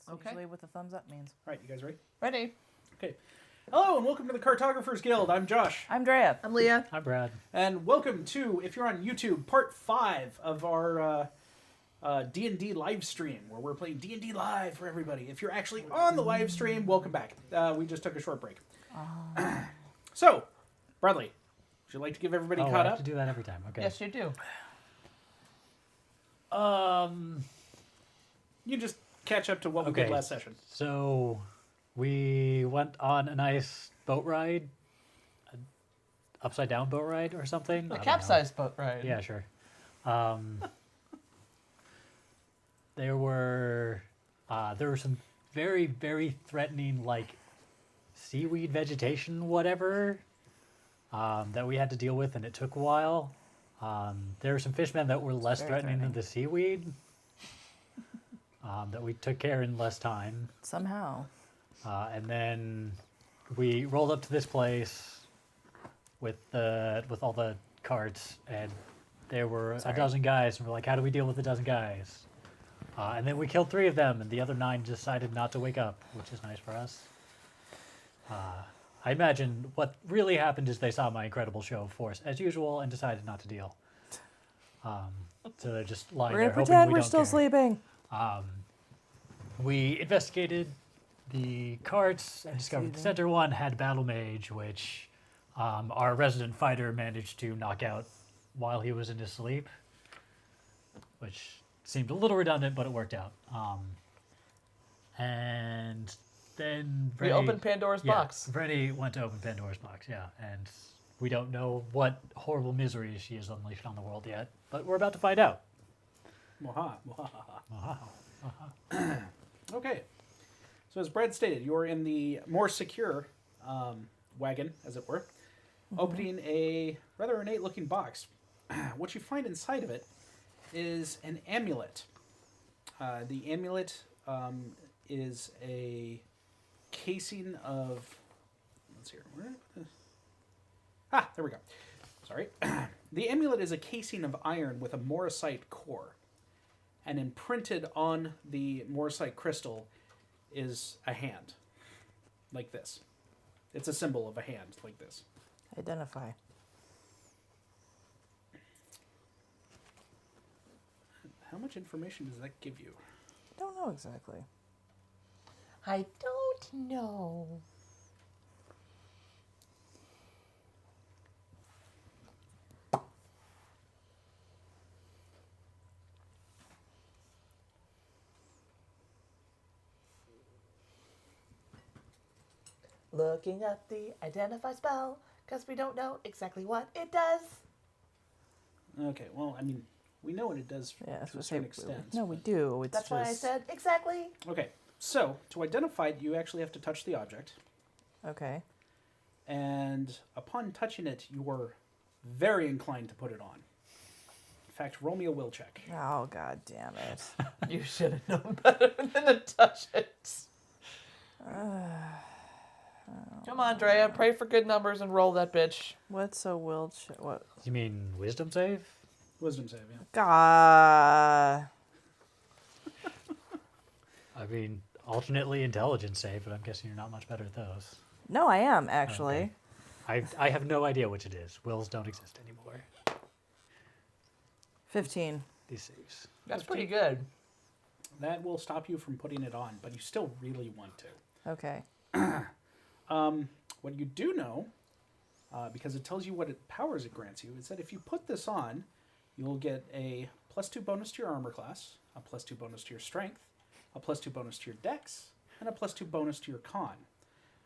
That's usually what the thumbs up means. All right, you guys ready? Ready. Okay. Hello and welcome to the Cartographers Guild. I'm Josh. I'm Drea. I'm Leah. Hi, Brad. And welcome to, if you're on YouTube, part 5 of our D&D Livestream, where we're playing D&D live for everybody. If you're actually on the live stream, welcome back. We just took a short break. So, Bradley, would you like to give everybody I caught have up? to do that every time. Okay. Yes, you do. You just catch up to what we did last session. So we went on a nice boat ride, an upside down boat ride or something. A capsized boat ride. Yeah, sure. There were some very, very threatening, like, seaweed vegetation, whatever, that we had to deal with, and it took a while. There were some fishmen that were less threatening than the seaweed, that we took care in less time. Somehow. And then we rolled up to this place with all the carts, and there were a dozen guys, and we're like, how do we deal with a dozen guys? And then we killed 3 of them, and the other 9 decided not to wake up, which is nice for us. I imagine what really happened is they saw my incredible show of force, as usual, and decided not to deal. So they're just lying We're there gonna hoping pretend we we're don't still care. sleeping. We investigated the carts and discovered the center one had battle mage, which our resident fighter managed to knock out while he was in his sleep, which seemed a little redundant, but it worked out. And then We opened Pandora's box. Brenny went to open Pandora's box, yeah, and we don't know what horrible misery she has unleashed on the world yet, but we're about to find out. Mwaha, mwahaha. Okay. So as Brad stated, you're in the more secure wagon, as it were, opening a rather ornate-looking box. What you find inside of it is an amulet. The amulet is a casing of... Let's see here. There we go. Sorry. The amulet is a casing of iron with a morrisite core. And imprinted on the morrisite crystal is a hand, like this. It's a symbol of a hand, like this. Identify. How much information does that give you? Don't know exactly. I don't know. Looking up the identify spell, because we don't know exactly what it does. Okay, well, I mean, we know what it does to a certain extent. No, we do. It's That's just... why I said exactly. Okay, so to identify it, you actually have to touch the object. Okay. And upon touching it, you are very inclined to put it on. In fact, roll me a will check. Oh, god damn it. You should have known better than to touch it. Come on, Drea. Pray for good numbers and roll that bitch. What's a will check? What? You mean wisdom save? Wisdom save, yeah. God. I mean, alternately intelligence save, but I'm guessing you're not much better at those. No, I am, actually. Okay. I have no idea which it is. Wills don't exist anymore. 15. These saves. That's pretty good. That will stop you from putting it on, but you still really want to. Okay. What you do know, because it tells you what powers it grants you, is that if you put this on, you'll get a +2 bonus to your armor class, a +2 bonus to your strength, a +2 bonus to your dex, and a +2 bonus to your con.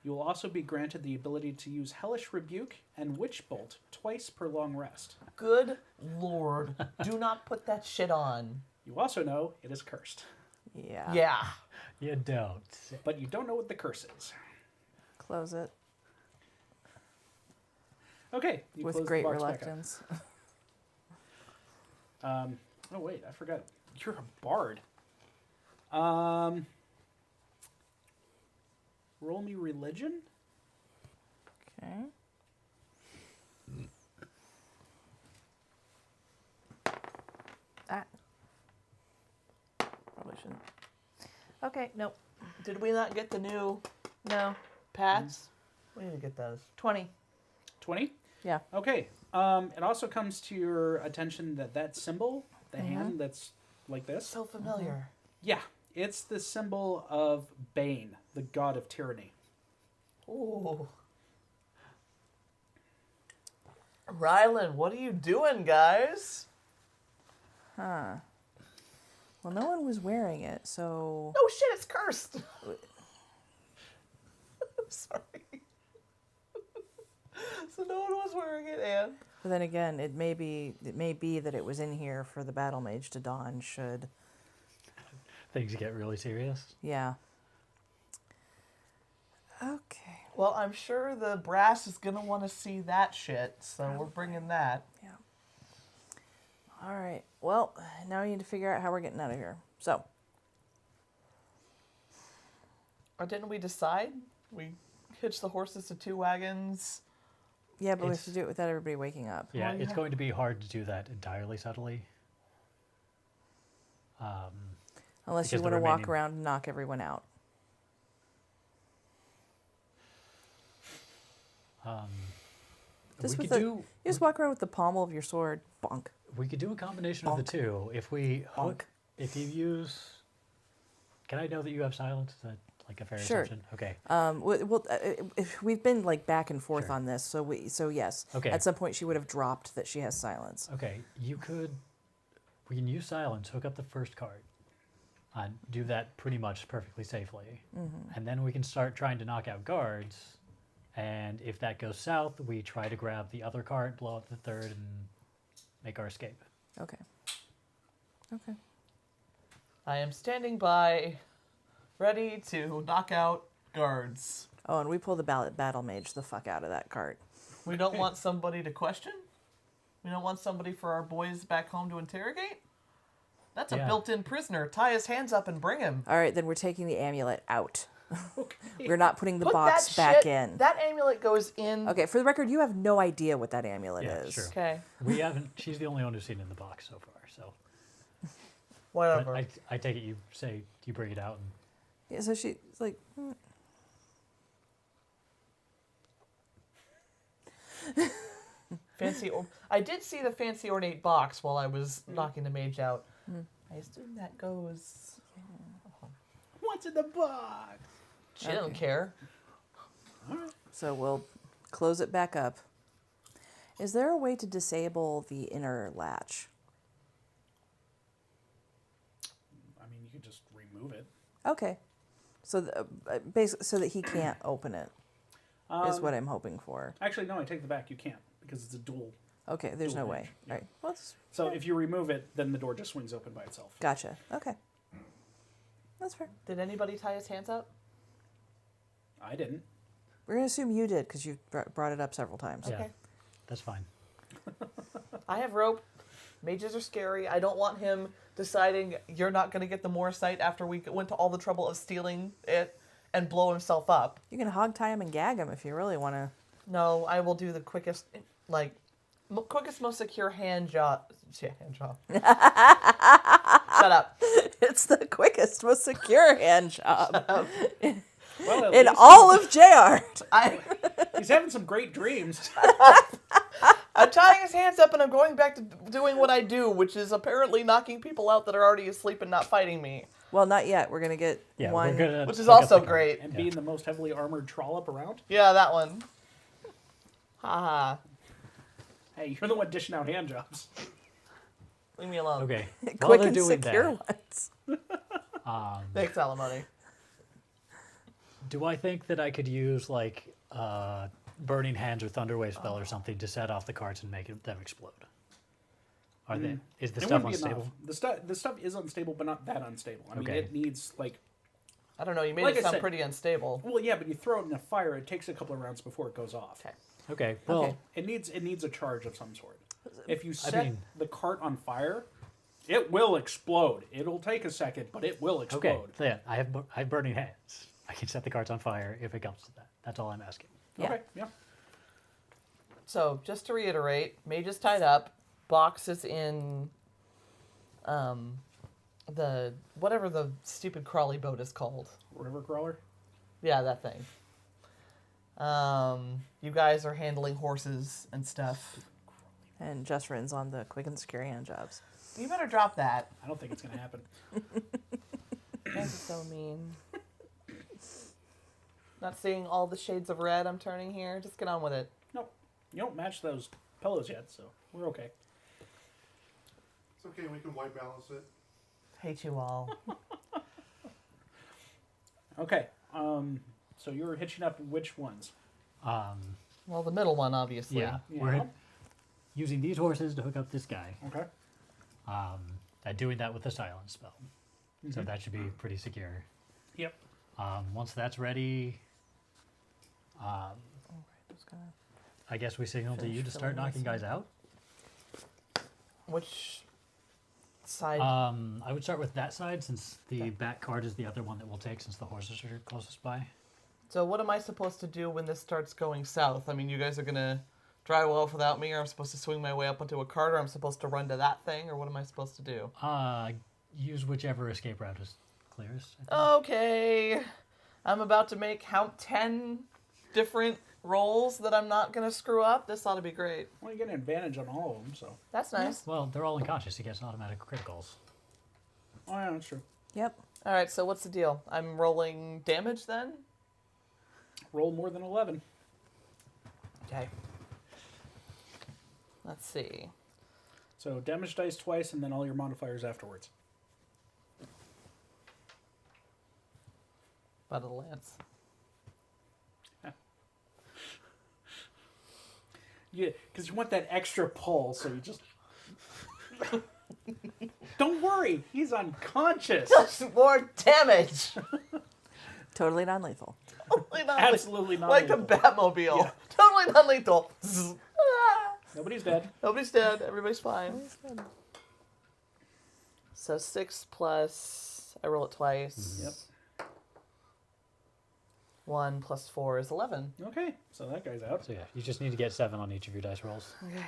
You will also be granted the ability to use Hellish Rebuke and Witch Bolt twice per long rest. Good lord. Do not put that shit on. You also know it is cursed, Yeah. Yeah. You don't. but you don't know what the curse is. Close it. Okay. You With close the great box back up. reluctance. Oh wait, I forgot. You're a bard. Roll me religion. Okay. Ah. Probably shouldn't. Okay, nope. Did we not get the new No. pads? We need to get those. 20. 20? Yeah. Okay. It also comes to your attention that symbol, the hand that's like this. So familiar. Yeah, it's the symbol of Bane, the god of tyranny. Ooh. Rhiland, what are you doing, guys? Huh. Well, no one was wearing it, so... Oh shit, it's cursed. I'm sorry. So no one was wearing it, and But then again, it may be that it was in here for the battle mage to don should... Things get really serious. Yeah. Okay. well, I'm sure the brass is gonna want to see that shit, so we're bringing that. Yeah. All right. Well, now we need to figure out how we're getting out of here. So, Or didn't we decide? We hitched the horses to 2 wagons. yeah, but we have It's- to do it without everybody waking up. Yeah, Well, it's yeah. going to be hard to do that entirely subtly. Unless you Because the want to walk remaining- around and knock everyone out. Just we with could the- do You just walk around with the pommel of your sword. Bonk. we could do a combination of the Bonk. two. If we Bonk. if you use, can I know that you have silence? Is that like a fair Sure. assumption? Okay. We've been like back and forth Sure. on this, so yes. Okay. At some point, she would have dropped that she has silence. Okay, we can use silence, hook up the first card, and do that pretty much perfectly safely. And then we can start trying to knock out guards, and if that goes south, we try to grab the other card, blow up the third, and make our escape. Okay. Okay. I am standing by, ready to knock out guards. Oh, and we pull the battle mage the fuck out of that cart. We don't want somebody to question. We don't want somebody for our boys back home to interrogate. That's a Yeah. built-in prisoner. Tie his hands up and bring him. All right, then we're taking the amulet out. Okay. We're not putting the Put box that back shit- in. That amulet goes in. Okay, for the record, you have no idea what that amulet Yeah, is. sure. Okay. We haven't. She's the only one who's seen it in the box so far. So, but Whatever. I take it you say you bring it out and Yeah, so she's like, I did see the fancy ornate box while I was knocking the mage out. I assume that goes. What's in the box? She don't care. so we'll close it back up. Is there a way to disable the inner latch? I mean, you could just remove it. Okay. So basically, so that he can't open it is what I'm hoping for. Actually, no, I take the back. You can't because it's a dual. Okay, there's no Dual way. range, yeah. All right. Well, it's- So if you remove it, then the door just swings open by itself. gotcha. Okay. That's fair. Did anybody tie his hands up? I didn't. We're going to assume you did because you've brought it up several times. yeah, Okay. that's fine. I have rope. Mages are scary. I don't want him deciding you're not going to get the Morrisite after we went to all the trouble of stealing it and blow himself up. You can hog tie him and gag him if you really want to. No, I will do the quickest, quickest, most secure hand job. Yeah, hand job. Shut up. It's the quickest, most secure hand job Well, at in least all of JR. he's having some great dreams. I'm tying his hands up and I'm going back to doing what I do, which is apparently knocking people out that are already asleep and not fighting me, Well, not yet. We're going to get Yeah, one. we're gonna. which is hook up also the card. great. And being the most heavily armored trollop around. Yeah, that one. Haha. Hey, you're the one dishing out hand jobs. Leave me alone. Okay. While Quick they're and doing secure that, ones. Thanks, alimony. do I think that I could use like burning hands or thunderwave spell or something to set off the cards and make them explode? Are they? Is the It stuff wouldn't be unstable? enough. The stuff is unstable, but not that unstable. I mean, Okay. it needs like. I don't know, you made Like it I sound said- pretty unstable. Well, yeah, but you throw it in a fire. It takes a couple of rounds before it goes off. Okay. Okay. Well, Okay. It needs a charge of some sort. If you set mean- the cart on fire, it will explode. It'll take a second, but it will okay. explode. So yeah, I have burning hands. I can set the cards on fire if it comes to that. That's all I'm asking. Yeah. Okay. Yeah. So, just to reiterate, mage is tied up, box is in whatever the stupid crawly boat is called. River crawler. Yeah, that thing. You guys are handling horses and stuff. And Justrin's on the quick and scary hand jobs. You better drop that. I don't think it's gonna happen. That's so mean. Not seeing all the shades of red I'm turning here. Just get on with it. Nope. You don't match those pillows yet, so we're okay. It's okay, we can white balance it. Hate you all. Okay. So you're hitching up which ones? Well, the middle one, obviously. Yeah, Yeah. we're using these horses to hook up this guy. Okay. And doing that with the silence spell. So that should be pretty secure. Yep. Once that's ready, I guess we signal to you to start knocking guys out. Which side? I would start with that side since the back card is the other one that we'll take since the horses are closest by. So what am I supposed to do when this starts going south? I mean, you guys are going to drive off without me, or I'm supposed to swing my way up onto a cart, or I'm supposed to run to that thing, or what am I supposed to do? Use whichever escape route is clearest. Okay. I'm about to make 10 different rolls that I'm not going to screw up. This ought to be great. Well, you get an advantage on all of them, so. That's nice. Well, they're all unconscious. He gets automatic criticals. Oh, yeah, that's true. Yep. All right, so what's the deal? I'm rolling damage then? Roll more than 11. Okay. Let's see. So damage dice twice, and then all your modifiers afterwards. Butt of the lance. Yeah, because you want that extra pull, so you just... Don't worry, he's unconscious. Just more damage. Totally non-lethal. Totally not Absolutely not. like the Batmobile. Yeah. Totally non-lethal. Nobody's dead. Nobody's dead. Everybody's fine. So 6 plus... I roll it twice. Yep. 1 plus 4 is 11. Okay, so that guy's out. So yeah, you just need to get 7 on each of your dice rolls. Okay.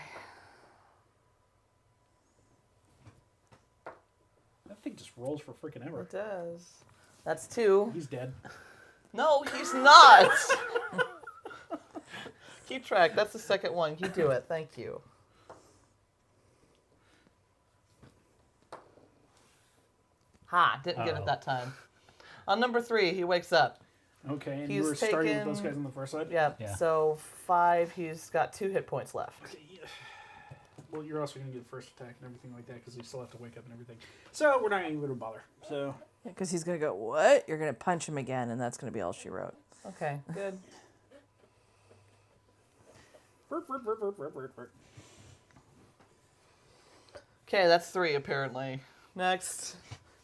That thing just rolls for freaking ever. It does. That's 2. He's dead. No, he's not. Keep track. That's the second one. You do it. Thank you. Ha! Didn't get it that time. On number 3, he wakes up. Okay, and He's you were starting with taken- those guys on the first side? Yeah. Yeah. So 5. He's got 2 hit points left. Okay, yeah. Well, you're also going to get the first attack and everything like that because you still have to wake up and everything. So we're not going to bother. So Because he's going to go, what? You're going to punch him again, and that's going to be all she wrote. Okay. Good. Okay, that's 3 apparently. Next.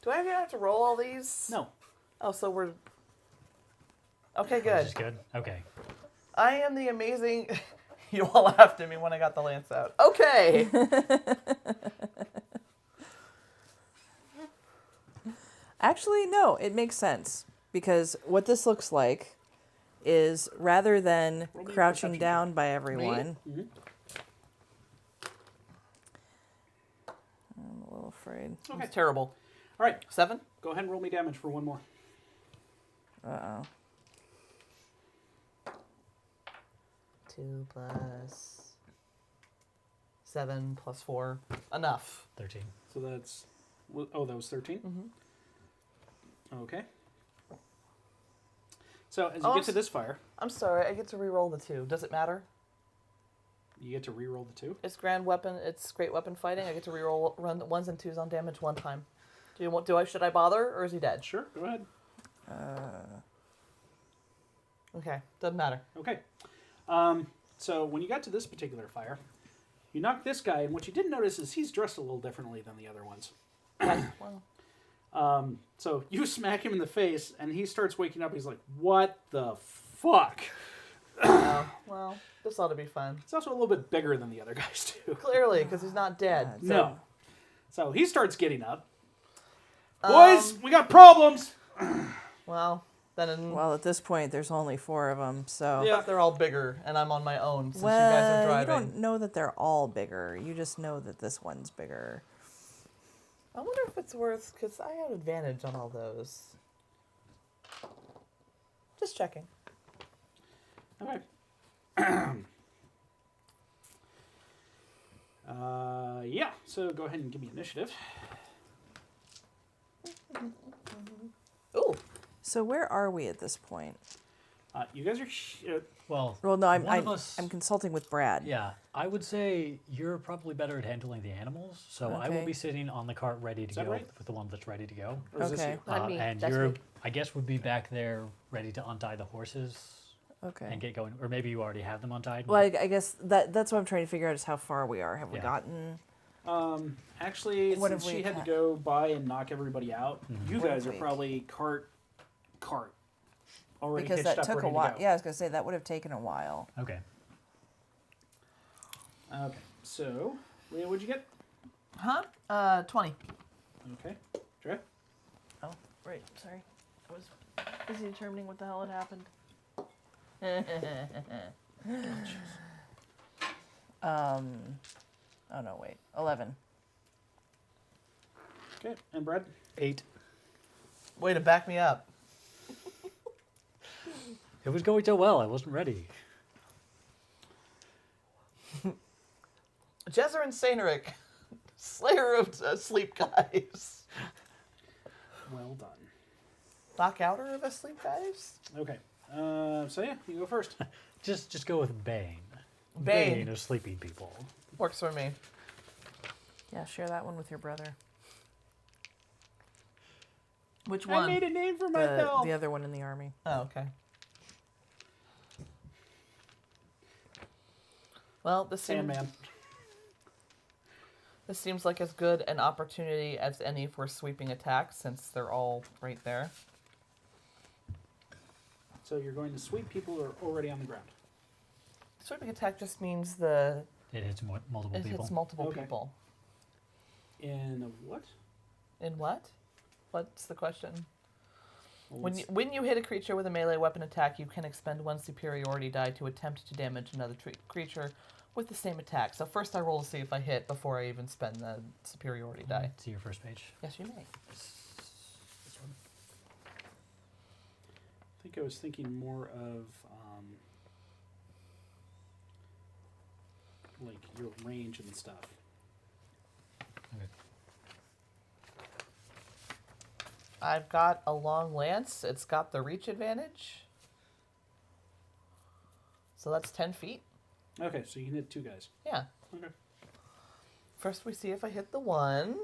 Do I have to roll all these? No. Oh, so we're... Okay, Which good. is good. Okay. I am the amazing... You all laughed at me when I got the lance out. Okay. Actually, no, it makes sense. Because what this looks like is rather than Roll me a crouching perception down by everyone... Mhm. I'm a little afraid. Okay. It's terrible. All right. 7? Go ahead and roll me damage for one more. Uh-oh. 2 plus 7 plus 4. Enough. 13. So that's... Oh, that was 13? Mm-hmm. Okay. So as you Oh, get to this fire, I'm sorry, I get to re-roll the 2. Does it matter? you get to re-roll the 2. It's grand weapon. It's great weapon fighting. I get to re-roll run 1s and 2s on damage 1 time. Should I bother, or is he dead? Sure, go ahead. Okay, doesn't matter. Okay. So when you got to this particular fire, you knocked this guy, and what you didn't notice is he's dressed a little differently than the other ones. Okay, well, So you smack him in the face, and he starts waking up. He's like, "What the fuck?" well, this ought to be fun. He's also a little bit bigger than the other guys too. Clearly, because he's not dead. No. So he starts getting up. Boys, we got problems. Well, then Well, at this point, there's only 4 of them, so... Yeah. but they're all bigger, and I'm on my own since Well, you guys are you driving. don't know that they're all bigger. You just know that this one's bigger. I wonder if it's worth, because I had advantage on all those. Just checking. Okay. Yeah, so go ahead and give me initiative. Ooh. So where are we at this point? You guys are... Well, Well, no, one of us, I'm consulting with Brad. yeah, I would say you're probably better at handling the animals, so I will Okay. be sitting on the cart ready to Is that go right? with the one that's ready to go. or is this Okay. you? Not me, And that's you're, me. I guess, would be back there ready to untie the horses Okay. and get going, or maybe you already have them untied. Well, I guess that's what I'm trying to figure out is how far we are. Have we Yeah. gotten? Actually, What since have we she had to had? go by and knock everybody out, you What guys have are we- probably cart already Because hitched that up, took ready a while. to go. Yeah, I was gonna say that would have taken a while. Okay. Okay, so Leah, what'd you get? Huh? 20. Okay, Dre. Oh, right. Sorry, I was busy determining what the hell had happened. Oh no, wait. 11. Okay, and Brad. 8. Way to back me up. It was going so well, I wasn't ready. Jezer and Saineric, Slayer of Sleep Guys. Well done. Knockouter of Asleep Guys? Okay, so yeah, you go first. Just go with Bane. Bane. of sleeping people. Works for me. Yeah, share that one with your brother. Which I one? made a name for The myself. other one in the army. Oh, okay. Well, this seems, Sandman. this seems like as good an opportunity as any for sweeping attacks, since they're all right there. So you're going to sweep people who are already on the ground. Sweeping attack just means the It hits multiple it people. hits multiple Okay. people. In a what? In what? What's the question? Well, When you hit a creature with a melee weapon attack, you can expend 1 superiority die to attempt to damage another creature with the same attack. So first I roll to see if I hit before I even spend the superiority die. See your first page. Yes, you may. This one. I think I was thinking more of like your range and stuff. Okay. I've got a long lance. It's got the reach advantage. So that's 10 feet. Okay, so you can hit 2 guys. Yeah. Okay. First we see if I hit the 1.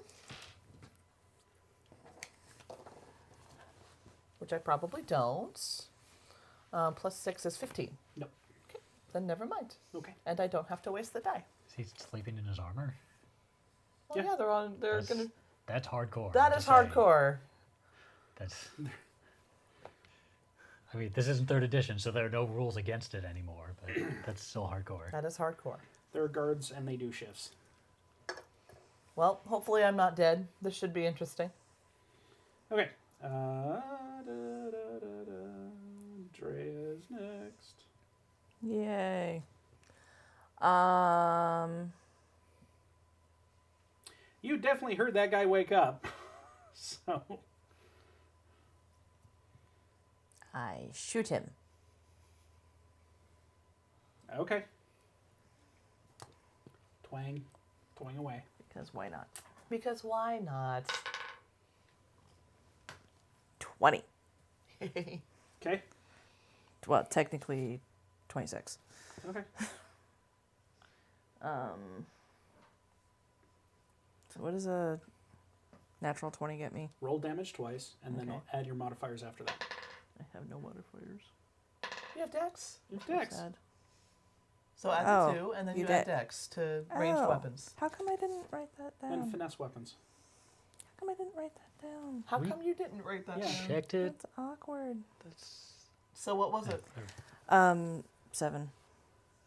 Which I probably don't. Plus 6 is 15. Nope. Okay, then never mind. Okay. And I don't have to waste the die. Is he sleeping in his armor? Well, Yeah. yeah, they're That's, gonna. that's hardcore. That to is say. hardcore. That's. I mean, this isn't 3rd edition, so there are no rules against it anymore, but that's still hardcore. That is hardcore. There are guards and they do shifts. Well, hopefully I'm not dead. This should be interesting. Okay. Drea's next. Yay. You definitely heard that guy wake up. So I shoot him. okay. Twang away. Because why not? Because why not? 20. Okay. Well, technically 26. Okay. So what does a natural 20 get me? Roll damage twice, and then Okay. I'll add your modifiers after that. I have no modifiers. You have dex. Your So dex. sad. So add Oh, the 2, and then you you add did- dex to ranged Oh. weapons. How come I didn't write that down? And finesse weapons. How come I didn't write that down? How We- come you didn't write that Yeah. down? Checked it. That's awkward. That's. So what was it? 7.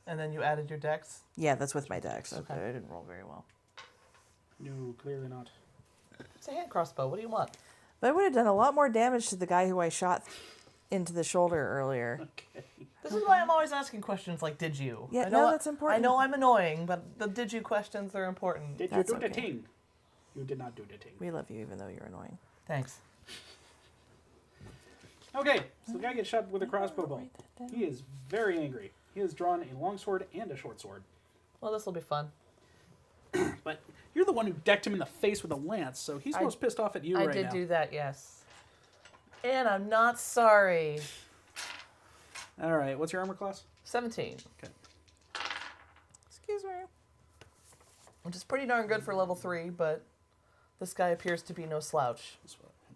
And then you added your dex? Yeah, that's with my dex. Okay. Okay, I didn't roll very well. No, clearly not. It's a hand crossbow. What do you want? But I would have done a lot more damage to the guy who I shot into the shoulder earlier. Okay. This is why I'm always asking questions like, did you? Yeah, I know no, that's important. I know I'm annoying, but the did you questions are important. Did That's you do the okay. thing? You did not do anything. We love you, even though you're annoying. Thanks. Okay, so the guy gets shot with a crossbow bolt. He is very angry. He has drawn a longsword and a short sword. Well, this will be fun. But you're the one who decked him in the face with a lance, so he's most pissed off at you right now. I did do that, yes. And I'm not sorry. All right, what's your armor class? 17. Okay. Excuse me. Which is pretty darn good for level 3, but this guy appears to be no slouch.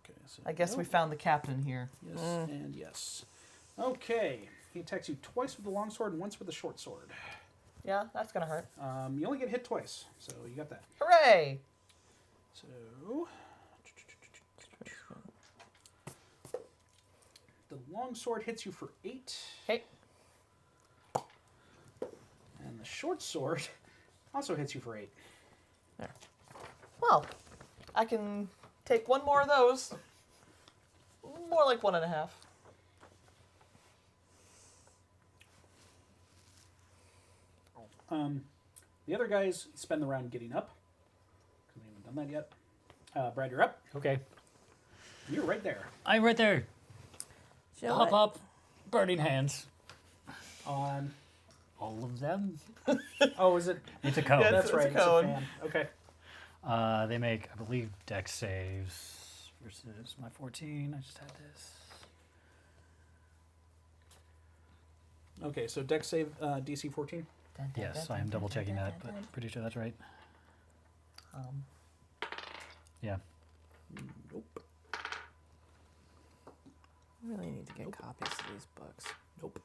Okay, so I guess we found the captain here. Yes and yes. Okay, he attacks you twice with the longsword and once with the short sword. Yeah, that's gonna hurt. You only get hit twice, so you got that. Hooray! So the longsword hits you for 8. Hey. And the short sword also hits you for 8. There. Well, I can take one more of those. More like 1.5. The other guys spend the round getting up. Because they haven't done that yet. Brad, you're up. Okay. You're right there. I'm right there. Jill, Hop up. Burning hands. On. All of them. Oh, is it? It's a code. Yeah, That's it's right. a It's a code. fan. Okay. They make, I believe, dex saves versus my 14. I just had this. Okay, so dex save DC 14. Yes, I am double checking that, but pretty sure that's right. Yeah. Nope. I really need to get copies of these books. Nope.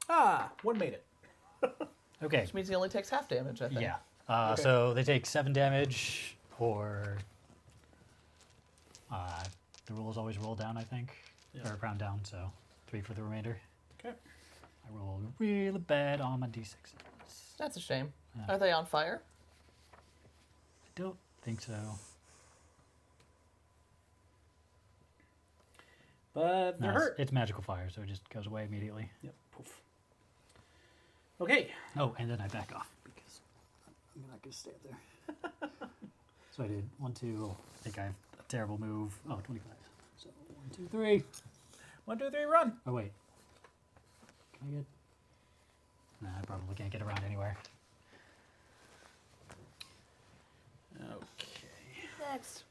Ah, one made it. Okay. Which means he only takes half damage, I think. Yeah. Okay. So they take 7 damage, or the rules always roll down, I think, Yeah. or round down. So 3 for the remainder. Okay. I roll really bad on my d6s. That's a shame. Yeah. Are they on fire? I don't think so. But they're No, hurt. it's magical fire, so it just goes away immediately. Yep. Poof. Okay. Oh, and then I back off because I'm not gonna stay up there. So I did 1, 2. I think I have a terrible move. Oh, 25. So 1, 2, 3. 1, 2, 3, run. Oh wait. Can I get? Nah, I probably can't get around anywhere. Okay. Next.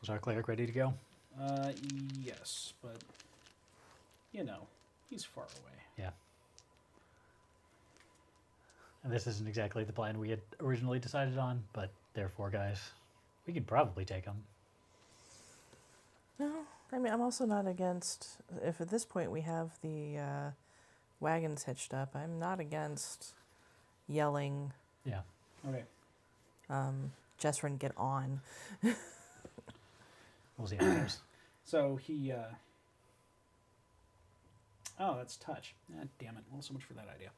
Was our cleric ready to go? Yes, but you know, he's far away. Yeah. And this isn't exactly the plan we had originally decided on, but there are 4 guys. We could probably take them. No, I mean, I'm also not against, if at this point we have the wagons hitched up, I'm not against yelling, Yeah. Okay. Jessrin, get on. We'll see how it goes. So he. Oh, that's touch. Ah, damn it. Well, so much for that idea.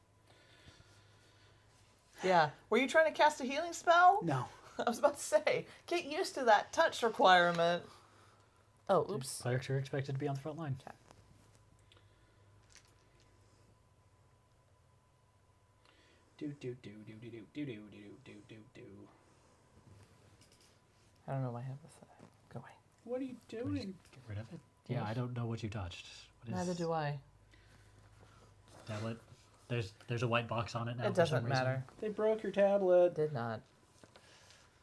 Yeah. Were you trying to cast a healing spell? No. I was about to say, get used to that touch requirement. Oh, oops. Clerics are expected to be on the front line. Do do do do do do do do do do do. I don't know what I have with that. Go away. What are you Can we just doing? get rid of it? Yeah, I don't know what you touched. What is Neither do I. tablet? There's a white box on it now. It for some doesn't reason. matter. They broke your tablet. Did not.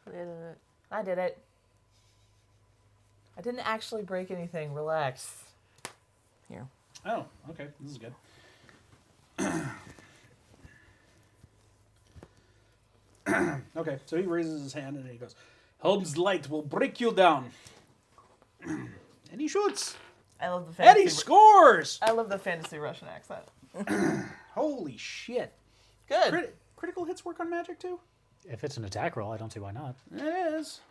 I did it. I didn't actually break anything. Relax. Here. Oh, okay. This is good. Okay, so he raises his hand and he goes, Helm's light will break you down. And he shoots. I love the And he fantasy. scores! I love the fantasy Russian accent. Holy shit. Good. Critical hits work on magic too? If it's an attack roll, I don't see why not. It is.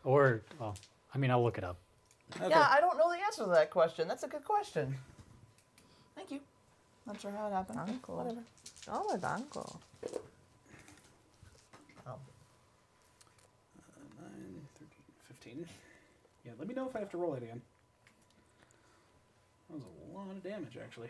Or, well, I mean, I'll look it up. Okay. Yeah, I don't know the answer to that question. That's a good question. Thank you. Not sure how it happened. Uncle. Whatever. Oh, my uncle. Oh. 9, 13, 15. Yeah, let me know if I have to roll it again. That was a lot of damage, actually.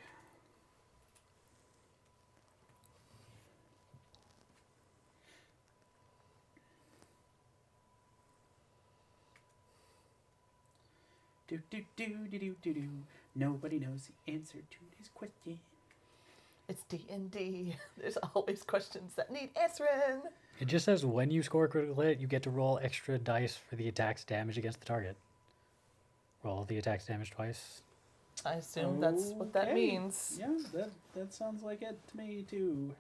Do do do do do do do. Nobody knows the answer to this question. It's D&D. There's always questions that need answering. It just says when you score a critical hit, you get to roll extra dice for the attack's damage against the target. Roll the attack's damage twice. I assume that's what that Okay. means. Yeah, that sounds like it to me too.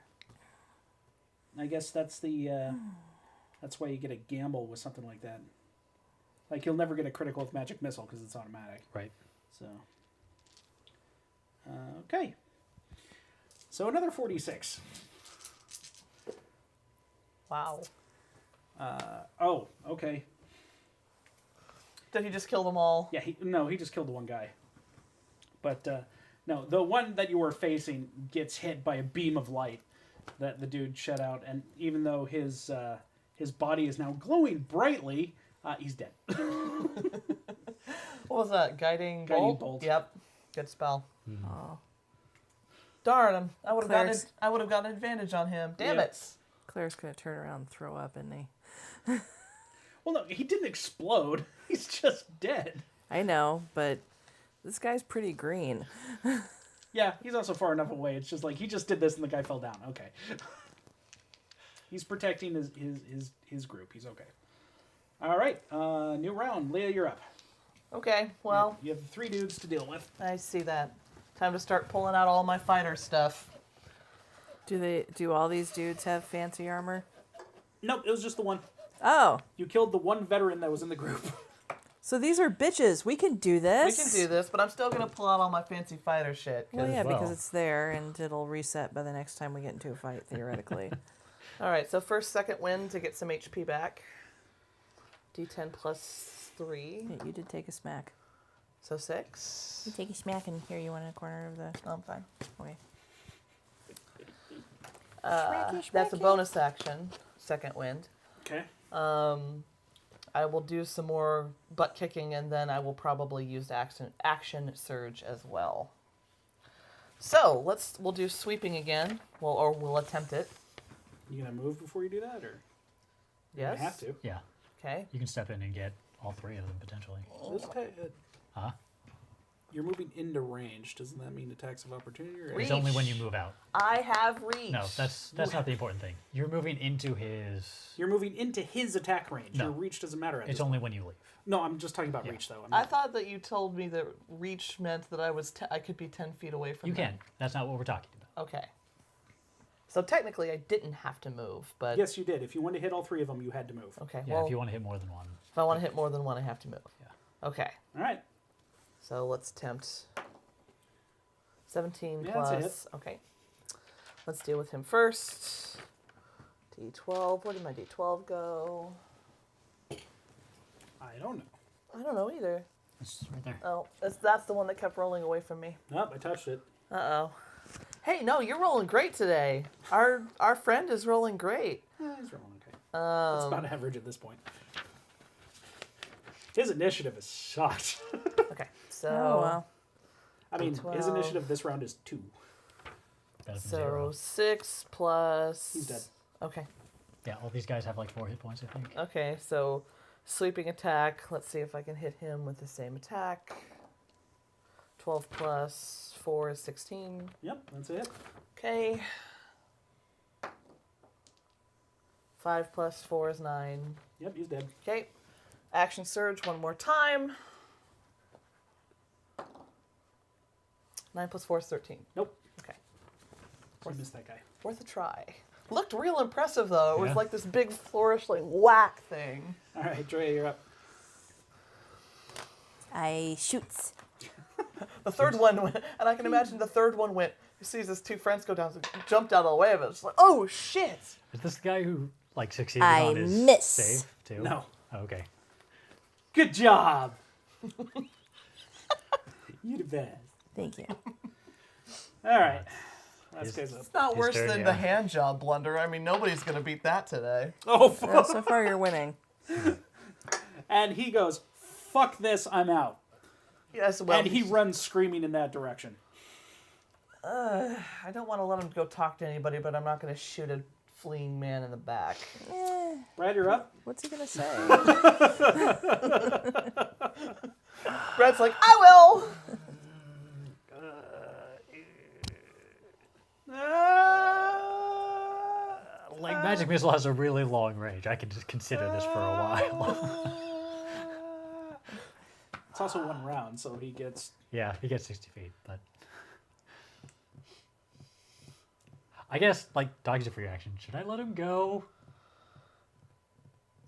I guess that's the that's why you get a gamble with something like that. Like you'll never get a critical with magic missile because it's automatic. Right. So okay. So another 46. Wow. Oh, okay. Did he just kill them all? Yeah, he just killed the one guy. But no, the one that you were facing gets hit by a beam of light that the dude shed out, and even though his body is now glowing brightly, he's dead. What was that? Guiding bolt. Yep. Good spell. Oh, Darn, I would have Claire's- gotten an advantage on him. Damn Yeah. it. Claire's gonna turn around and throw up, isn't he? Well, no, he didn't explode. He's just dead. I know, but this guy's pretty green. Yeah, he's also far enough away. It's just like he just did this and the guy fell down. Okay. He's protecting his group. He's okay. All right, new round. Leah, you're up. Okay, well, You have 3 dudes to deal with. I see that. Time to start pulling out all my fighter stuff. Do all these dudes have fancy armor? Nope, it was just the one. Oh, You killed the one veteran that was in the group. so these are bitches. We can do We this. can do this, but I'm still going to pull out all my fancy fighter shit. 'cause- Well, yeah, because well. it's there, and it'll reset by the next time we get into a fight, theoretically. All right, so first, second win to get some HP back. D10 plus 3, Yeah, you did take a smack. so 6. You take a smack and here you want in a corner of the... I'm fine. Okay. That's a bonus action, second wind. Okay. I will do some more butt kicking, and then I will probably use action surge as well. So we'll do sweeping again. We'll attempt it. You gonna move before you do that, or Yes. you have to? Yeah. Okay. You can step in and get all 3 of them potentially. This guy, Huh? you're moving into range. Doesn't that mean attacks of opportunity? Or Reach. It's only when you move out. I have reach. No, that's not the important thing. You're moving into his. You're moving into his attack range. No. Your reach doesn't matter. At It's this only point. when you leave. No, I'm just talking about Yeah. reach, though. I thought that you told me that reach meant that I could be 10 feet away from You him. can. That's not what we're talking about. Okay. So technically, I didn't have to move, but Yes, you did. If you wanted to hit all 3 of them, you had to move. okay. Yeah, Well, if you want to hit more than one. if I want to hit more than one, I have to move. Yeah. Okay. All right. So let's tempt 17 Yeah, that's a plus. Okay. Let's deal with him first. D12. Where did my D12 go? I don't know. I don't know either. It's right there. Oh, that's the one that kept rolling away from me. Nope, I touched it. Uh-oh. Hey, no, you're rolling great today. Our friend is rolling great. He's rolling okay. It's about average at this point. His initiative is shot. Okay, so Oh, well. I mean, his 12. initiative this round is 2. Better than so 0. 6 plus. He's dead. Okay. Yeah, all these guys have like 4 hit points, I think. Okay, so sweeping attack. Let's see if I can hit him with the same attack. 12 plus 4 is 16. Yep, that's it. Okay. 5 plus 4 is 9. Yep, he's dead. Okay. Action surge one more time. 9 plus 4 is 13. Nope. Okay. So you missed that guy. Worth a try. Looked real impressive, though. It was Yeah. like this big flourish, like whack thing. All right, Drea, you're up. I shoots. The third one went, and I can imagine the third one went, he sees his 2 friends go down, so jumped out of the way of it. It's like, oh, shit! Is this the guy who like succeeded I on his miss. save too? No. Oh, okay. Good job. You the best. Thank you. All right. Last His- guy's up. It's not His worse turn, than yeah. the hand job blunder. I mean, nobody's going to beat that today. Oh, So, so far, you're winning. and he goes, fuck this, I'm out. Yes, well, And he runs screaming in that direction. I don't want to let him go talk to anybody, but I'm not going to shoot a fleeing man in the back. Eh, Brad, you're up. what's he gonna say? Brad's like, I will. Like magic missile has a really long range. I can just consider this for a while. It's also 1 round, so he gets... Yeah, he gets 60 feet, but I guess like dodge a free action. Should I let him go?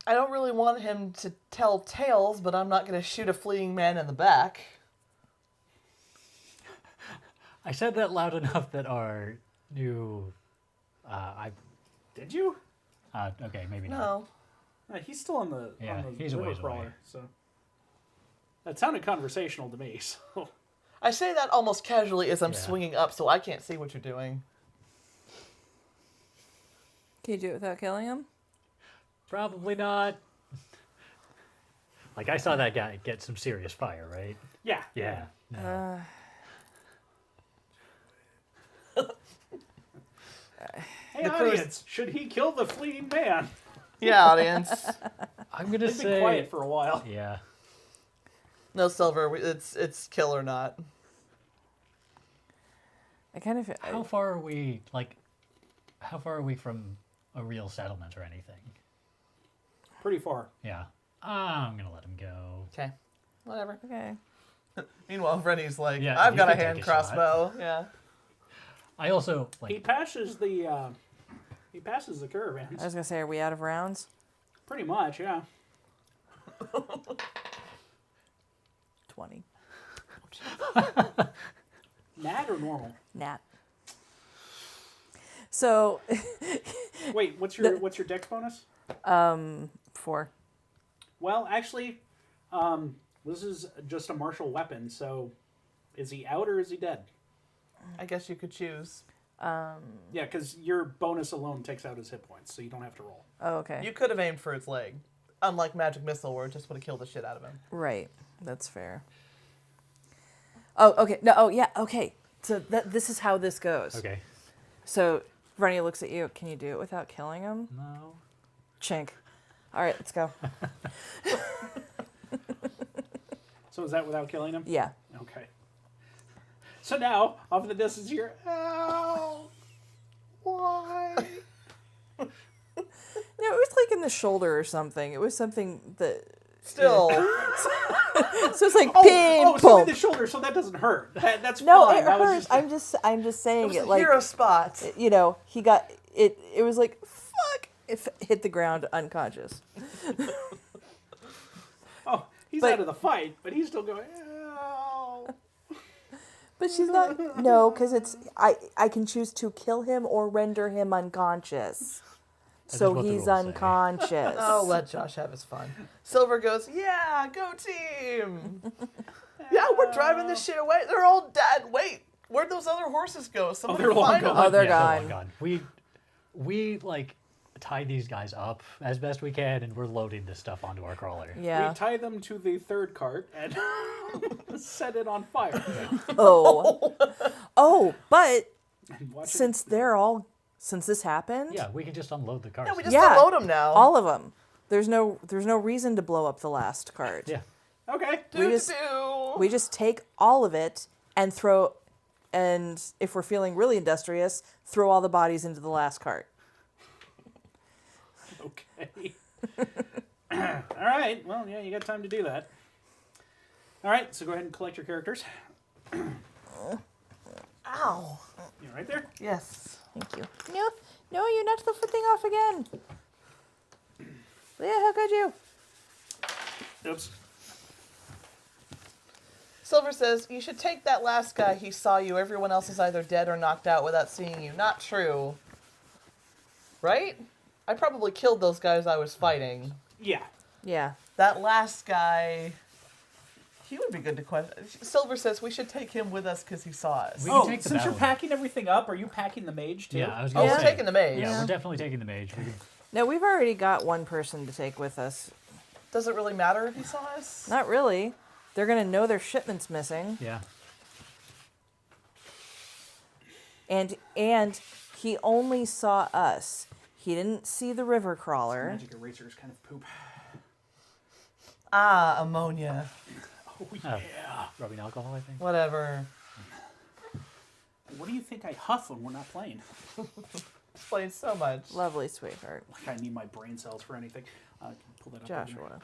I don't really want him to tell tales, but I'm not going to shoot a fleeing man in the back. I said that loud enough that our new Did you? okay, maybe not. No. He's still on the, Yeah, on the he's a river ways away. crawler, so... That sounded conversational to me, so... I say that almost casually as I'm Yeah. swinging up, so I can't see what you're doing. Can you do it without killing him? Probably not. Like I saw that guy get some serious fire, right? Yeah. Yeah. No. Hey, The crew's- audience, should he kill the fleeing man? Yeah, audience. I'm gonna They've say been quiet for a while. yeah. No, Silver, it's kill or not. I kind of. How far are we? Like, how far are we from a real settlement or anything? Pretty far. Yeah. I'm gonna let him go. Okay. Whatever. Okay. Meanwhile, Rennie's like, Yeah, I've you got a can take hand a crossbow. Yeah. I also He like. passes the caravans. I was gonna say, are we out of rounds? Pretty much, yeah. 20. Nat or normal? Nat. So, Wait, what's your dex bonus? 4. Well, actually, this is just a martial weapon, so is he out or is he dead? I guess you could choose. Yeah, because your bonus alone takes out his hit points, so you don't have to roll. Oh, okay. You could have aimed for its leg. Unlike Magic Missile, where it just would have killed the shit out of him. Right. That's fair. Oh, okay. No, oh, yeah, okay. So this is how this goes. Okay. So, Ronnie looks at you. Can you do it without killing him? No. Chink. All right, let's go. So is that without killing him? Yeah. Okay. So now, off in the distance, you're, ow, why? No, it was like in the shoulder or something. It was something that. Still. So it's like Oh, ping, so in boom. the shoulder, so that doesn't hurt. That's No, fine. it That was hurts. just I'm just It saying was it a like hero spot. you know, he got it. It was like fuck. It hit the ground unconscious. oh, he's but- out of the fight, but he's still going, ow. But she's not. No, because it's I can choose to kill him or render him unconscious. That is So what the he's rules say. unconscious. Oh, let Josh have his fun. Silver goes, yeah, go team. Yeah, we're driving this shit away. They're all dead. Wait, where'd those other horses go? Somebody they're long find gone. them. Oh, they're Yeah, gone. We like tie these guys up as best we can, and we're loading this stuff onto our crawler. Yeah. We tie them to the third cart and set it on fire. Oh. Oh, but And watch it. since this happened, Yeah, we can just unload the cars. Yeah, we just Yeah. unload them now. all of them. There's no reason to blow up the last cart. Yeah. Okay. We just take all of it and throw, and if we're feeling really industrious, throw all the bodies into the last cart. Okay. All right. Well, yeah, you got time to do that. All right. So go ahead and collect your characters. Ow. You're right there. Yes. Thank you. No, you knocked the thing off again. Yeah, how could you? Oops. Silver says, you should take that last guy. He saw you. Everyone else is either dead or knocked out without seeing you. Not true. Right? I probably killed those guys I was fighting. Yeah. Yeah. That last guy, he would be good to question. Silver says we should take him with us because he saw us. We can Oh, take the since you're battle. packing everything up, are you packing the mage too? Yeah, I was Oh, gonna we're say. taking the mage. Yeah, Yeah. we're definitely taking the mage. We can, No, we've already got one person to take with us. Does it really matter if he saw us? Not really. They're gonna know their shipment's missing, yeah. and he only saw us. He didn't see the river crawler. Magic erasers kind of poop. Ah, ammonia. Oh Oh, yeah. Rubbing alcohol, I think. Whatever. What do you think I huff when we're not playing? Explains so much. Lovely, sweetheart. Like I need my brain cells for anything. Can you pull that up. over Joshua.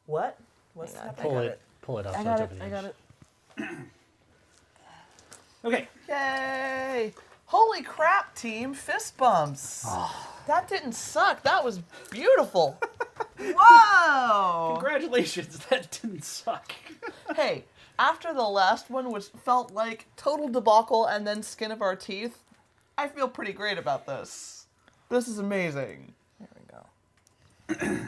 What? What's Hang on. happening? Pull it up. I so got it's it. over I the got edge. it. there? Okay. Yay! Holy crap, team! Fist bumps. That didn't suck. That was beautiful. Whoa! Congratulations. That didn't suck. Hey, after the last one, which felt like total debacle and then skin of our teeth, I feel pretty great about this. This is amazing. There we go.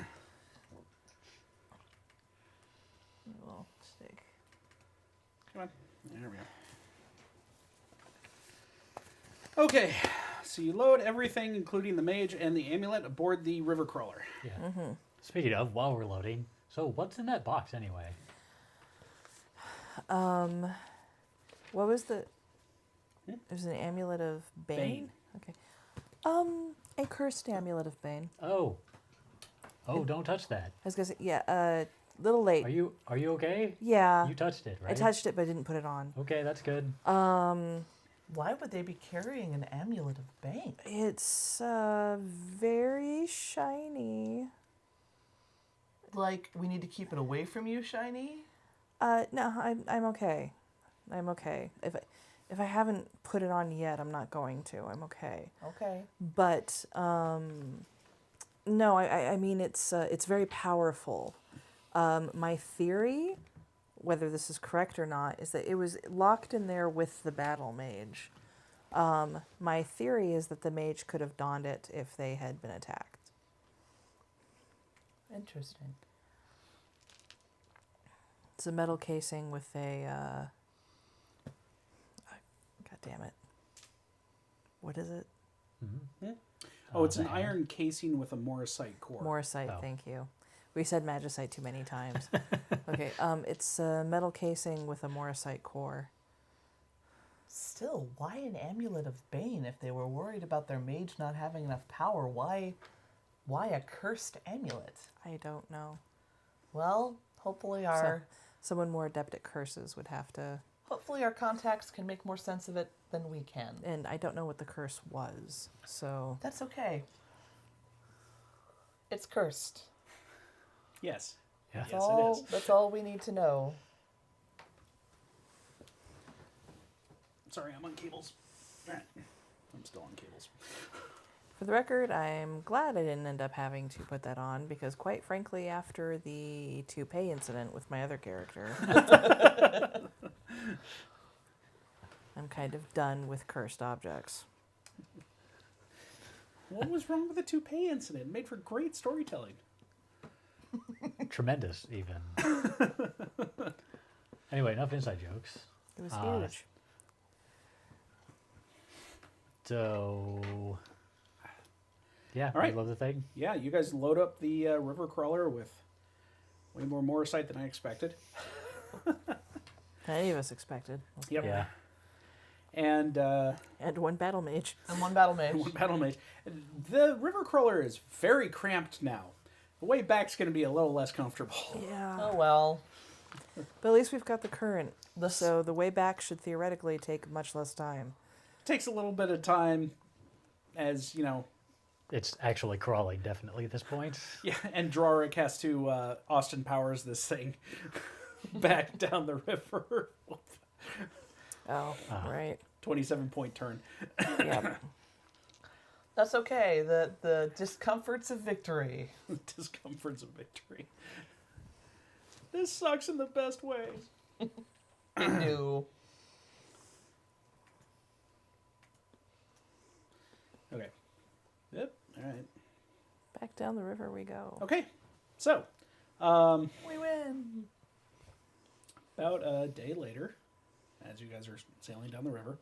Little stick. Come on. There we go. Okay. So you load everything, including the mage and the amulet, aboard the river crawler. Yeah. Speaking of, while we're loading, so what's in that box anyway? What was the? It was an amulet of Bane. Bane. Okay. A cursed amulet of Bane. Oh, don't touch that. I was gonna say, yeah. Little late. Are you okay? Yeah. You touched it, right? I touched it, but didn't put it on. Okay, that's good. Why would they be carrying an amulet of Bane? It's very shiny. Like, we need to keep it away from you, Shiny? No, I'm okay. I'm okay. If I haven't put it on yet, I'm not going to. I'm okay. Okay. But no, I mean it's very powerful. My theory, whether this is correct or not, is that it was locked in there with the battle mage. My theory is that the mage could have donned it if they had been attacked. Interesting. It's a metal casing with a. God damn it. What is it? Oh, it's an the iron casing with a morrisite core. Morrisite, Oh. thank you. We said magicite too many times. Okay, it's a metal casing with a morrisite core. Still, why an amulet of Bane if they were worried about their mage not having enough power? Why a cursed amulet? I don't know. Well, hopefully our Someone more adept at curses would have to. hopefully our contacts can make more sense of it than we can. And I don't know what the curse was, so. That's okay. It's cursed. Yes. Yeah. Yes, it is. That's all we need to know. Sorry, I'm on cables. All right. I'm still on cables. For the record, I'm glad I didn't end up having to put that on because, quite frankly, after the toupee incident with my other character, I'm kind of done with cursed objects. What was wrong with the toupee incident? It made for great storytelling. Tremendous, even. Anyway, enough inside jokes. It was Uh, huge. So, yeah, All right. I love the thing. Yeah, you guys load up the river crawler with way more morrisite than I expected. Any of us expected. Yep. Yeah. And And one battle mage. And one battle mage. one battle mage. The river crawler is very cramped now. The way back's going to be a little less comfortable. Yeah. Oh well. But at least we've got the current. The So the way back should theoretically take much less time. Takes a little bit of time, as you know. It's actually crawling, definitely, at this point. Yeah, and Droric has to Austin Powers this thing back down the river. Oh, right. 27-point turn. Yep. That's okay. The discomforts of victory. Discomforts of victory. This sucks in the best ways. It do. Okay. Yep. All right. Back down the river we go. Okay. So, We win. about a day later, as you guys are sailing down the river,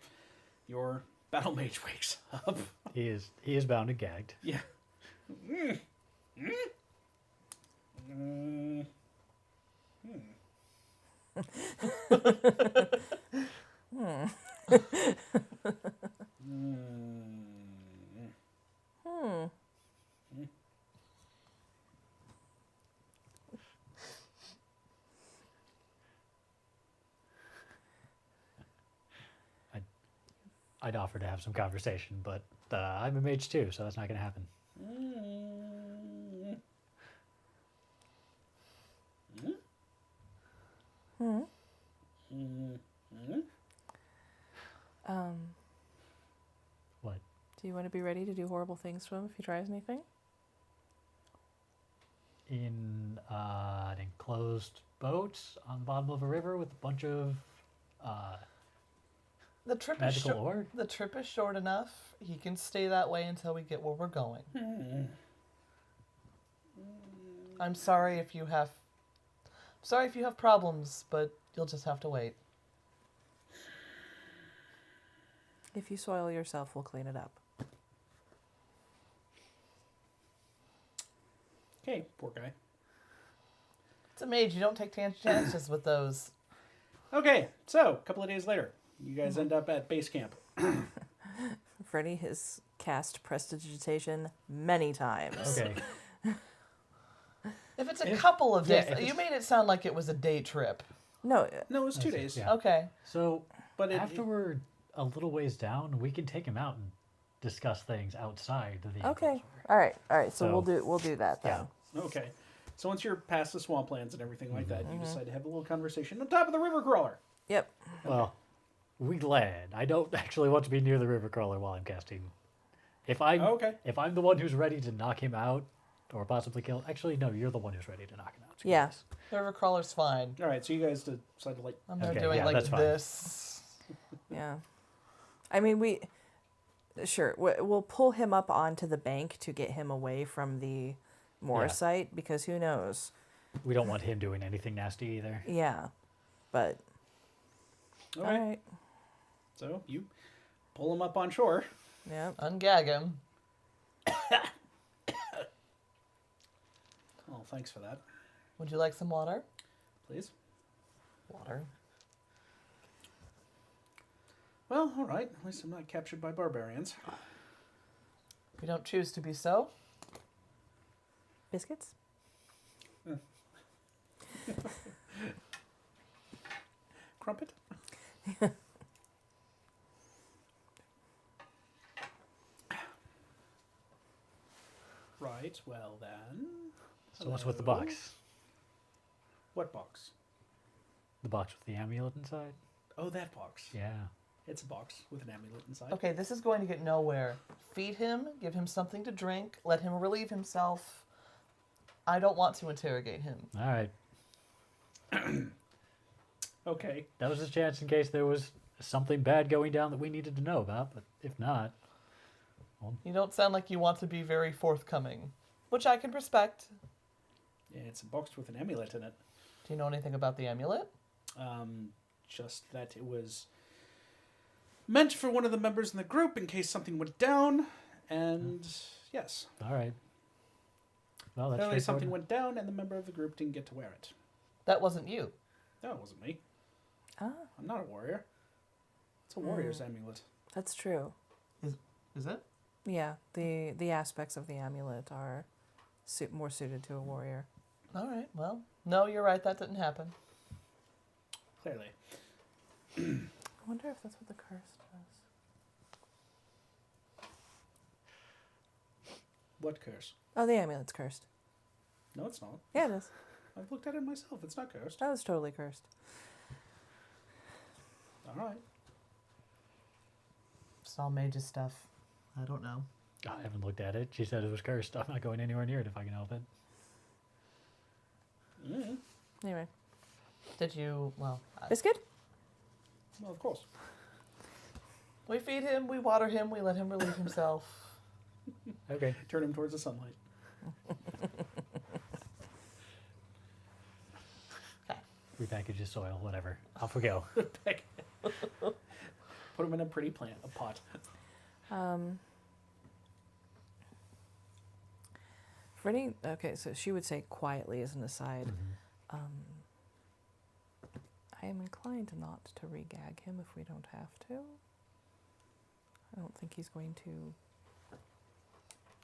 your battle mage wakes up. He is bound and gagged. Yeah. I'd offer to have some conversation, but I'm a mage too, so that's not going to happen. What? Do you want to be ready to do horrible things to him if he tries anything? In an enclosed boat on the bottom of a river with a bunch of The trip is magical ore? The trip is short enough. He can stay that way until we get where we're going. I'm sorry if you have problems, but you'll just have to wait. If you soil yourself, we'll clean it up. Okay, poor guy. It's a mage. You don't take chances with those. Okay, so a couple of days later, you guys end up at base camp. Freddy has cast prestidigitation many times. Okay. If it's a couple of days, if you it's- made it sound like it was a day trip. No, No, it was 2 I see, days. yeah. Okay. So But after we're a little ways down, we can take him out and discuss things outside of the okay. enclosure. All right. So So- we'll do that then. Yeah. Okay. So once you're past the swamplands and everything like that, you decide to have a little conversation on top of the river crawler. Yep. Well, we land. I don't actually want to be near the river crawler while I'm casting. If I'm Okay. if I'm the one who's ready to knock him out or possibly kill, actually no, you're the one who's ready to knock him out. So Yeah. yes. The river crawler's fine. All right, so you guys decide to I'm there Okay, doing yeah, like that's fine. this. Yeah. I mean, we'll pull him up onto the bank to get him away from the moor Yeah. site because who knows? We don't want him doing anything nasty either. Yeah. But All all right. right. So you pull him up on shore. Yep. Ungag him. Oh, thanks for that. Would you like some water? Please. Water. Well, all right. At least I'm not captured by barbarians. We don't choose to be so. Biscuits? Crumpet? Right, well then. So what's with the Hello? box? What box? The box with the amulet inside? Oh, that box. Yeah. It's a box with an amulet inside. Okay, this is going to get nowhere. Feed him, give him something to drink, let him relieve himself. I don't want to interrogate him. All right. Okay. That was his chance in case there was something bad going down that we needed to know about, but if not, You don't sound like you want to be very forthcoming, which I can respect. Yeah, it's a box with an amulet in it. Do you know anything about the amulet? Just that it was meant for one of the members in the group in case something went down. And yes, all right. Well, that's apparently something straightforward. went down and the member of the group didn't get to wear it. That wasn't you. No, it wasn't me. Ah, I'm not a warrior. It's a warrior's amulet. that's true. Is it? Yeah, the aspects of the amulet are more suited to a warrior. All right, well, no, you're right. That didn't happen. Clearly. I wonder if that's what the curse does. What curse? Oh, the amulet's cursed. No, it's not. Yeah, it is. I've looked at it myself. It's not cursed. That was totally cursed. All right. It's all mage's stuff. I don't know. I haven't looked at it. She said it was cursed. I'm not going anywhere near it if I can help it. Mm. Anyway, Did you? Well, biscuit? Well, of course. we feed him, we water him, we let him relieve himself. Okay. Turn him towards the sunlight. Repackage his soil, whatever. Off we go. Pick. Put him in a pretty plant, a pot. Freddy, okay, so she would say quietly as an aside, I am inclined not to regag him if we don't have to. I don't think he's going to.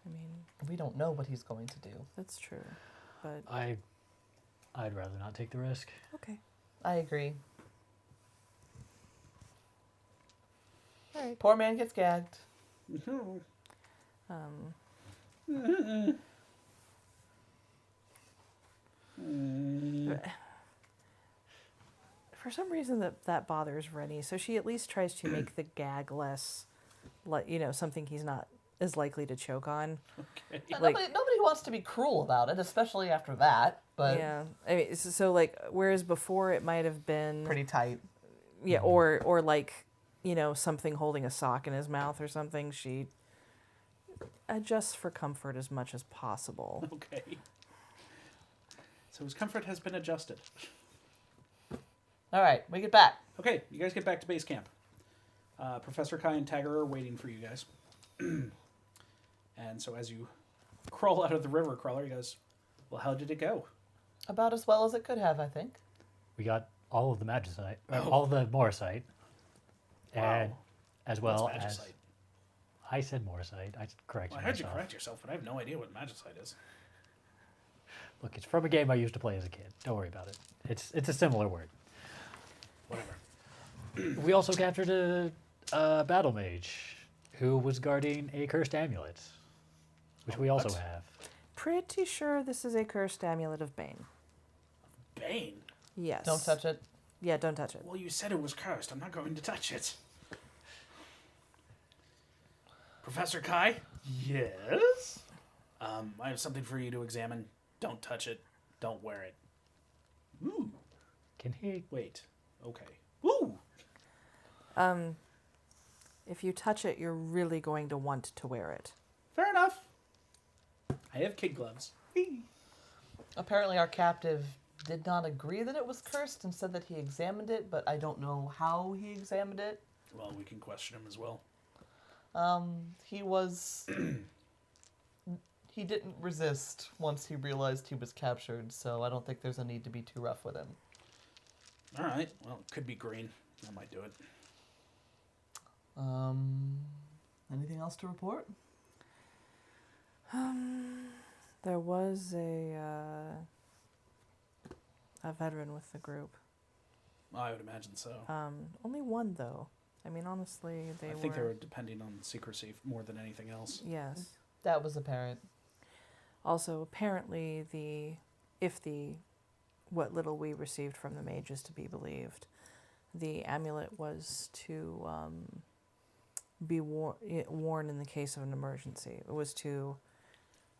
I mean, We don't know what he's going to do. that's true. But, I'd rather not take the risk. okay. I agree. All right. Poor man gets gagged. For some reason that bothers Rennie, so she at least tries to make the gag less, something he's not as likely to choke on. Okay. Yeah, Like- nobody wants to be cruel about it, especially after that. But Yeah, I mean, so like, whereas before it might have been, pretty tight. yeah, or like, something holding a sock in his mouth or something. She adjusts for comfort as much as possible. Okay. So his comfort has been adjusted. All right, we get back. Okay, you guys get back to base camp. Professor Kai and Tagger are waiting for you guys. And so as you crawl out of the river crawler, he goes, well, how did it go? About as well as it could have, I think. We got all of the magicite, Oh. all the morosite, and Wow. as well What's as magicite? I said morosite. I corrected Well, I heard you myself. correct yourself, but I have no idea what magicite is. Look, it's from a game I used to play as a kid. Don't worry about it. It's a similar word. Whatever. We also captured a battle mage who was guarding a cursed amulet, which we also what? have. Pretty sure this is a cursed amulet of Bane. Bane? Yes. Don't touch it. Yeah, don't touch it. Well, you said it was cursed. I'm not going to touch it. Professor Kai? Yes? I have something for you to examine. Don't touch it. Don't wear it. Ooh. Can he? Wait. Okay. Woo! If you touch it, you're really going to want to wear it. Fair enough. I have kid gloves. Apparently, our captive did not agree that it was cursed and said that he examined it, but I don't know how he examined it. Well, we can question him as well. He was. He didn't resist once he realized he was captured, so I don't think there's a need to be too rough with him. All right. Well, it could be green. That might do it. Anything else to report? There was a veteran with the group. I would imagine so. Only one though. I mean, honestly, I think they were depending on secrecy more than anything else. Yes. That was apparent. Also, apparently, what little we received from the mage is to be believed, the amulet was to be worn in the case of an emergency. It was to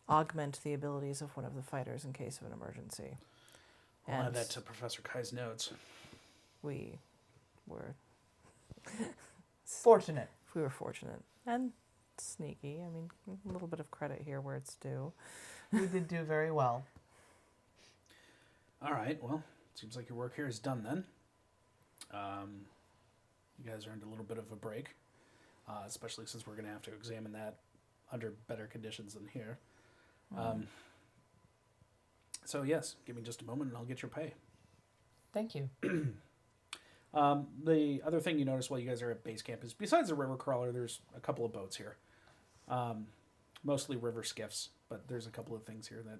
augment the abilities of one of the fighters in case of an emergency. I'll add And that to Professor Kai's notes. we were Fortunate. fortunate and sneaky. I mean, a little bit of credit here where it's due. We did do very well. All right. Well, seems like your work here is done then. You guys earned a little bit of a break, especially since we're going to have to examine that under better conditions than here. So yes, give me just a moment and I'll get your pay. Thank you. The other thing you notice while you guys are at base camp is besides the river crawler, there's a couple of boats here. Mostly river skiffs, but there's a couple of things here that,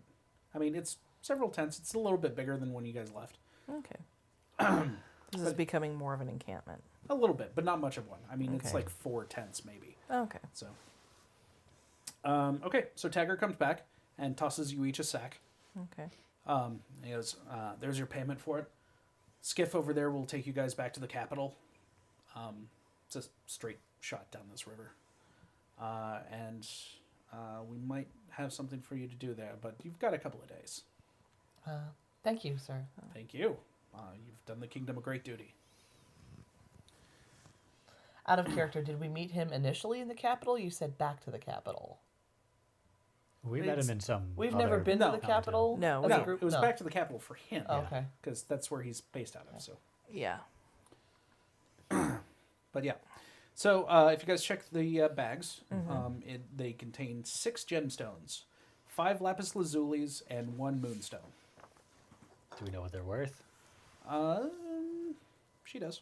I mean, it's several tents. It's a little bit bigger than when you guys left. Okay. This is becoming more of an encampment. A little bit, but not much of one. I mean, it's Okay. like 4 tents maybe. Okay. So, okay. So Tagger comes back and tosses you each a sack. Okay. He goes, "There's your payment for it. Skiff over there will take you guys back to the capital. It's a straight shot down this river, and we might have something for you to do there, but you've got a couple of days. Thank you, sir. Thank you. You've done the kingdom a great duty." Out of character, did we meet him initially in the capital? You said back to the capital. We met him in some. We've other never been No. to the capital. No, as No, a group? it was No. back to the capital for him. Oh, okay. Because that's where he's based out of. So, Yeah. but yeah. So if you guys check the bags, they contain 6 gemstones, 5 lapis lazulis, and 1 moonstone. Do we know what they're worth? She does.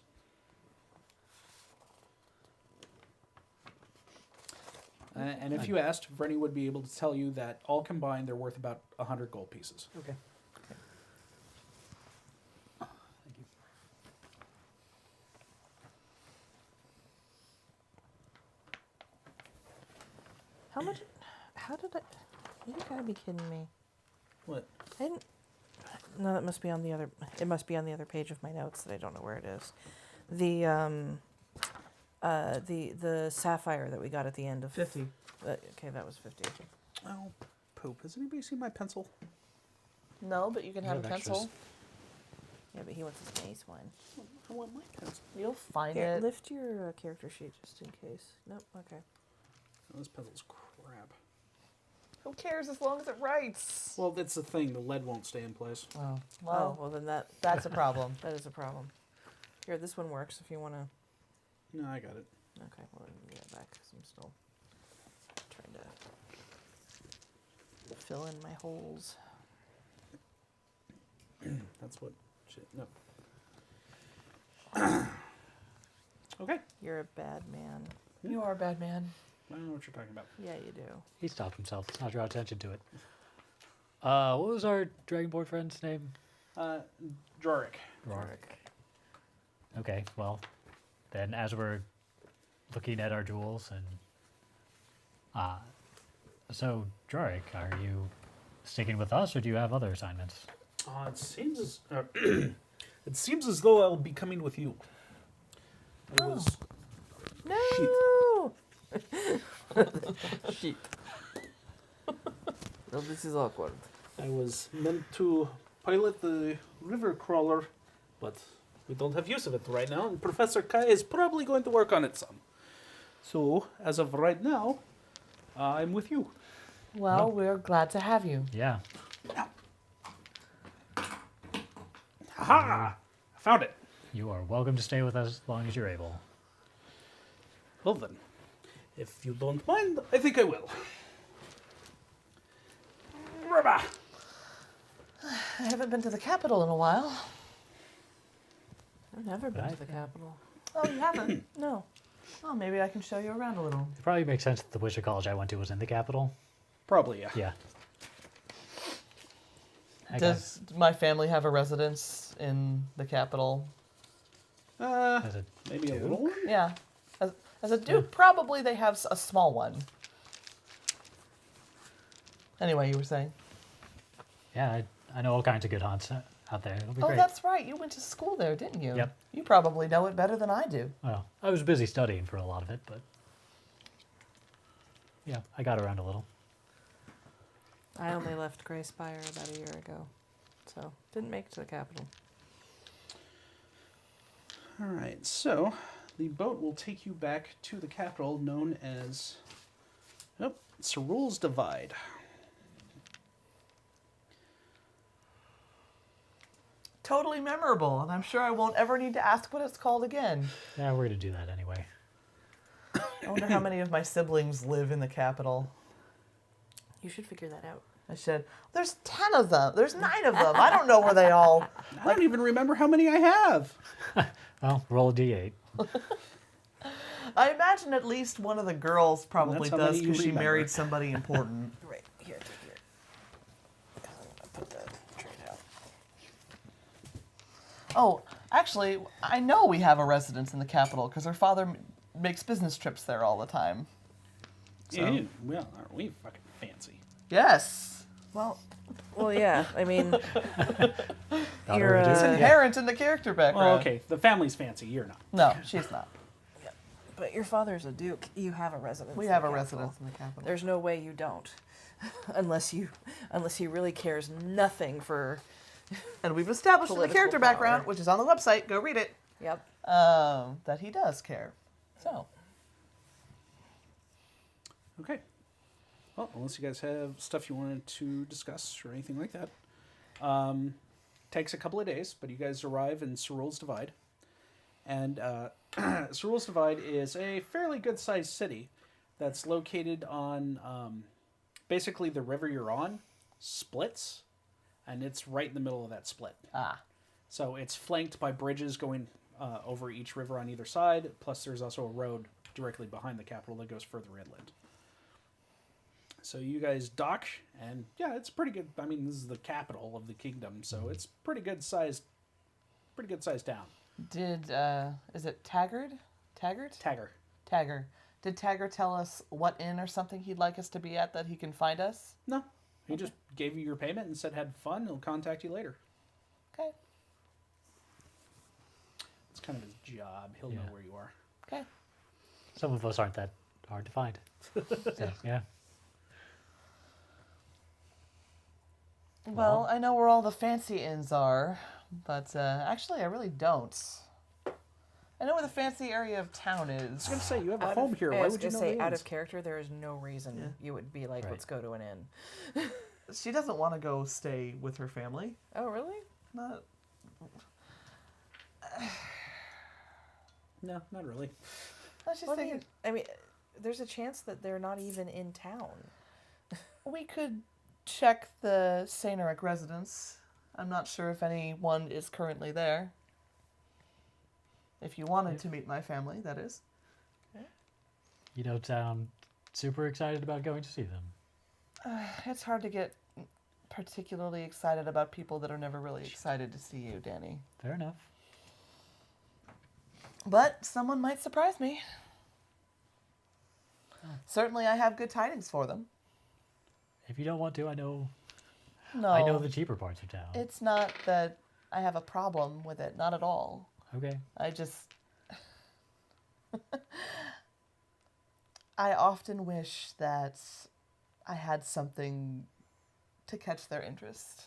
And if you asked, Vrenny would be able to tell you that all combined, they're worth about 100 gold pieces. Okay. Thank you. How much? How did I? You gotta be kidding me. What? I didn't. No, that must be on the other. It must be on the other page of my notes that I don't know where it is. The sapphire that we got at the end of 50. Okay, that was 50. Oh, poop. Has anybody seen my pencil? No, but you can have a have extras. pencil. Yeah, but he wants his nice one. I want my pencil. You'll find Here, it. lift your character sheet just in case. Nope. Okay. Oh, this pencil's crap. Who cares as long as it writes? Well, that's the thing. The lead won't stay in place. Oh, Oh, well, well then that's a problem. that is a problem. Here, this one works if you want to. No, I got it. Okay, well, let me get it back because I'm still trying to fill in my holes. That's what. Shit. No. Okay. You're a bad man. You are a bad man. I don't know what you're talking about. Yeah, you do. He stopped himself. Let's not draw attention to it. What was our Dragonborn friend's name? Jorik. Rorik. Okay, well, then as we're looking at our jewels and... so, Jorik, are you sticking with us or do you have other assignments? It seems as it seems as though I'll be coming with you. I was No! Sheep. Well, this is awkward. I was meant to pilot the river crawler, but we don't have use of it right now, and Professor Kai is probably going to work on it some. So, as of right now, I'm with you. Well, we're glad to have you. Yeah. Aha! I found it. You are welcome to stay with us as long as you're able. Well then, if you don't mind, I think I will. Rubber. I haven't been to the capital in a while. I've never been Right. to the capital. Oh, you haven't? No. Oh, maybe I can show you around a little. It probably makes sense that the Wizard College I went to was in the capital. Probably, yeah. Yeah. I Does my family have a residence in the capital? Uh, As a maybe a duke? little one? Yeah. As a duke, probably they have a small one. Anyway, you were saying? Yeah, I know all kinds of good haunts out there. It'll be Oh, great. that's right. You went to school there, didn't you? Yep. You probably know it better than I do. Well, I was busy studying for a lot of it, but yeah, I got around a little. I only left Grey Spire about a year ago, so didn't make it to the capital. All right, so the boat will take you back to the capital known as Cerul's Divide. Totally memorable, and I'm sure I won't ever need to ask what it's called again. Yeah, we're gonna do that anyway. I wonder how many of my siblings live in the capital. You should figure that out. I should. There's 10 of them. There's 9 of them. I don't know where they all... I don't even remember how many I have. Well, roll a d8. I imagine at least one of the girls probably That's how does many you because she remember. married somebody important. Right, here. Put the trade out. Oh, actually, I know we have a residence in the capital because her father makes business trips there all the time. So, Yeah, well, aren't we fucking fancy? yes. Well, yeah. I mean, Thought You're, I would do It's it. inherent in the character background. Well, okay, the family's fancy, you're not. No, she's not. but your father's a duke. You have a residence. We in have the a capital. residence in the capital. There's no way you don't, unless he really cares nothing for. And we've established in the Political character background, power. which is on the website, go read it, Yep. that he does care. So, Okay. Well, unless you guys have stuff you wanted to discuss or anything like that. Takes a couple of days, but you guys arrive in Cerul's Divide. And Cerul's Divide is a fairly good-sized city that's located on basically the river you're on splits, and it's right in the middle of that split. So it's flanked by bridges going over each river on either side, plus there's also a road directly behind the capital that goes further inland. So you guys dock, and yeah, it's pretty good. I mean, this is the capital of the kingdom, so it's pretty good sized town. is it Taggart? Taggart? Tagger. Tagger. Did Tagger tell us what inn or something he'd like us to be at that he can find us? No. He just gave you your payment and said had fun. He'll contact you later. Okay. It's kind of his job. He'll know where you are. Okay. Some of us aren't that hard to find. So, yeah. Well, I know where all the fancy inns are, but actually I really don't. I know where the fancy area of town I was is. going to say, you have a Out home of- here. I Why was would you gonna know say, the out inns? of character, there is no reason you would be like, Right. let's go to an inn. She doesn't want to go stay with her family. Oh, really? Not. No, not really. I was just Well, thinking I mean, there's a chance that they're not even in town. we could check the Saineric residence. I'm not sure if anyone is currently there. If you wanted to meet my family, that is. You don't sound super excited about going to see them. It's hard to get particularly excited about people that are never really excited to see you, Danny. Fair enough. But someone might surprise me. Certainly I have good tidings for them. If you don't want to, I know No, the cheaper parts of town. it's not that I have a problem with it. Not at all. Okay. I just... I often wish that I had something to catch their interest.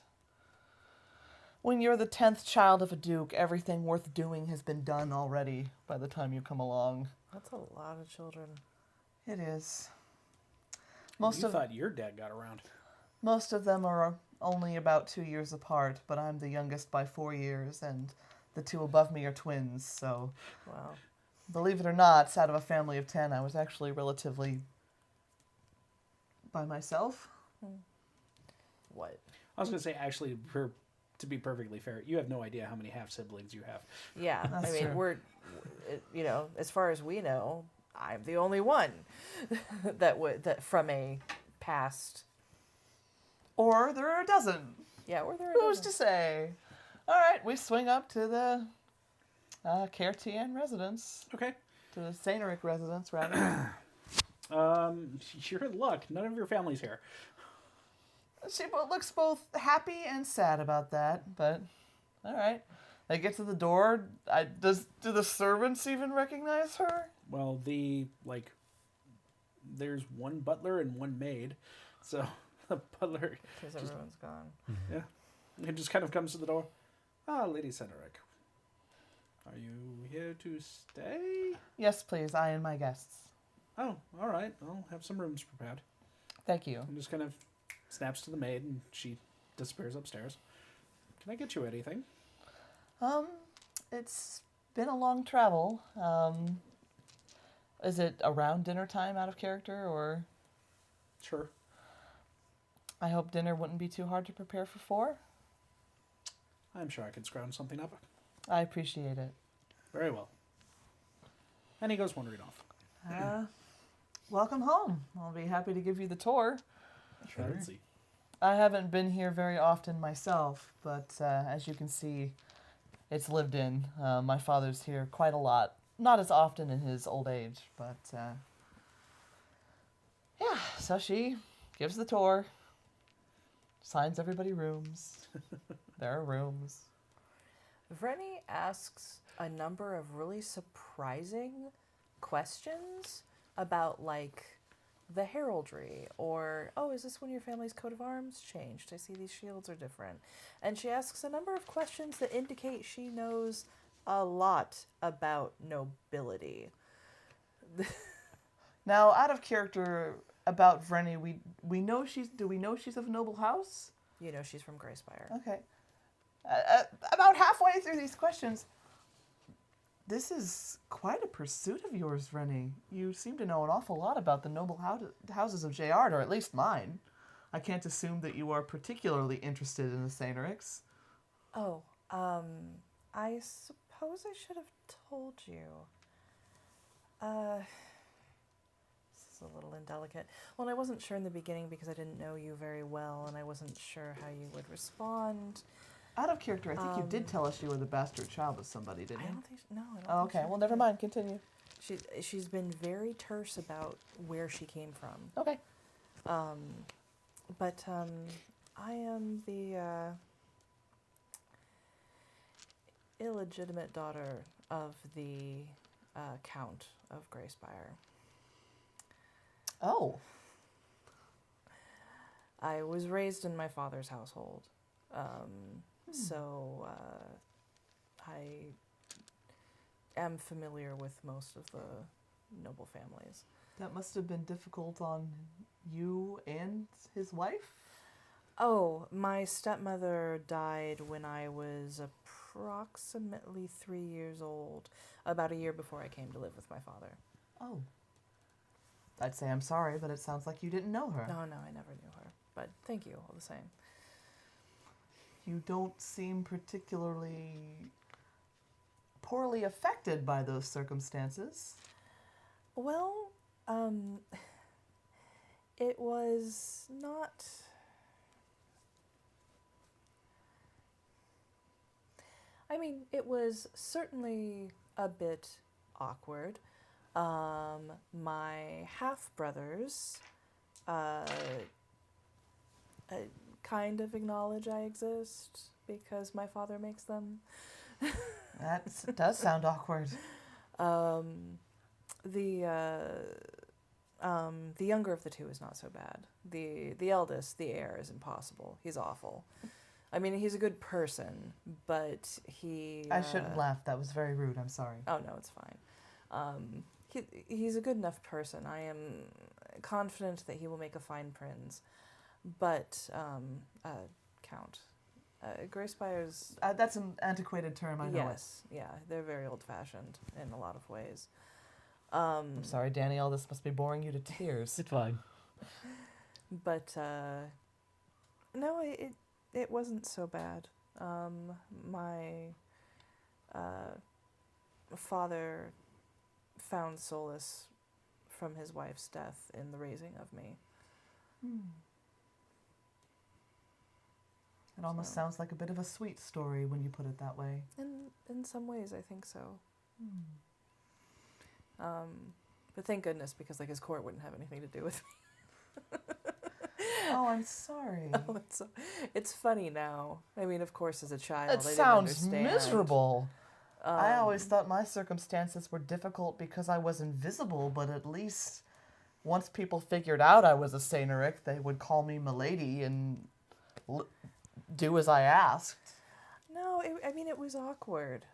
When you're the 10th child of a duke, everything worth doing has been done already by the time you come along. That's a lot of children. It is. You thought your dad got around. Most of them are only about 2 years apart, but I'm the youngest by 4 years, and the two above me are twins, so Wow. believe it or not, out of a family of 10, I was actually relatively by myself. What? I was going to say, actually, to be perfectly fair, you have no idea how many half-siblings you have. Yeah, That's I mean, true. as far as we know, I'm the only one that from a past. Or there are a dozen. Yeah, or there. Who's to say? All right, we swing up to the Cartian residence. Okay. To the Saineric residence, rather. You're in luck. None of your family's here. She looks both happy and sad about that, but all right. They get to the door. Do the servants even recognize her? Well, there's one butler and one maid. So the butler, Because everyone's gone. yeah, he just kind of comes to the door. Ah, Lady Cedric, are you here to stay? Yes, please. I and my guests. Oh, all right. I'll have some rooms prepared. Thank you. And just kind of snaps to the maid, and she disappears upstairs. Can I get you anything? It's been a long travel. Is it around dinner time out of character, or Sure. I hope dinner wouldn't be too hard to prepare for 4? I'm sure I could scrounge something up. I appreciate it. Very well. And he goes wandering off. Welcome home. I'll be happy to give you the tour. Sure. Let's see. I haven't been here very often myself, but as you can see, it's lived in. My father's here quite a lot. Not as often in his old age, but yeah, so she gives the tour, signs everybody rooms. There are rooms. Vrenny asks a number of really surprising questions about, like, the heraldry, or, oh, is this when your family's coat of arms changed? I see these shields are different. And she asks a number of questions that indicate she knows a lot about nobility. Now, out of character about Vrenny, we know do we know she's of noble house? You know, she's from Greyspire. Okay. About halfway through these questions, this is quite a pursuit of yours, Vrenny. You seem to know an awful lot about the noble houses of Jayard, or at least mine. I can't assume that you are particularly interested in the Sainerics. Oh, I suppose I should have told you. This is a little indelicate. Well, I wasn't sure in the beginning because I didn't know you very well, and I wasn't sure how you would respond. Out of character, I think you did tell us you were the bastard child of somebody, didn't I you? don't think no. I don't Oh, think okay. so. Well, never mind. Continue. She's been very terse about where she came from. Okay. But I am the illegitimate daughter of the Count of Greyspire. Oh. I was raised in my father's household, so I am familiar with most of the noble families. That must have been difficult on you and his wife? Oh, my stepmother died when I was approximately 3 years old, about a year before I came to live with my father. Oh. I'd say I'm sorry, but it sounds like you didn't know her. No, I never knew her, but thank you all the same. You don't seem particularly poorly affected by those circumstances. Well, it was not... I mean, it was certainly a bit awkward. My half-brothers kind of acknowledge I exist because my father makes them. That does sound awkward. The younger of the two is not so bad. The eldest, the heir, is impossible. He's awful. I mean, he's a good person, but he... I shouldn't laugh. That was very rude. I'm sorry. Oh, no, it's fine. He's a good enough person. I am confident that he will make a fine prince. But, Count, Greyspire's... That's an antiquated term, I know. Yes, yeah, they're very old-fashioned in a lot of ways. I'm sorry, Danny, all this must be boring you to tears. It's fine. But, no, it wasn't so bad. My father found solace from his wife's death in the raising of me. It almost So- sounds like a bit of a sweet story when you put it that way. In some ways, I think so. But thank goodness, because like his court wouldn't have anything to do with me. Oh, I'm sorry. Oh, it's funny now. I mean, of course, as a child, It I didn't sounds understand. miserable. I always Um, thought my circumstances were difficult because I was invisible, but at least once people figured out I was a Saineric, they would call me Milady and do as I asked. No, I mean, it was awkward.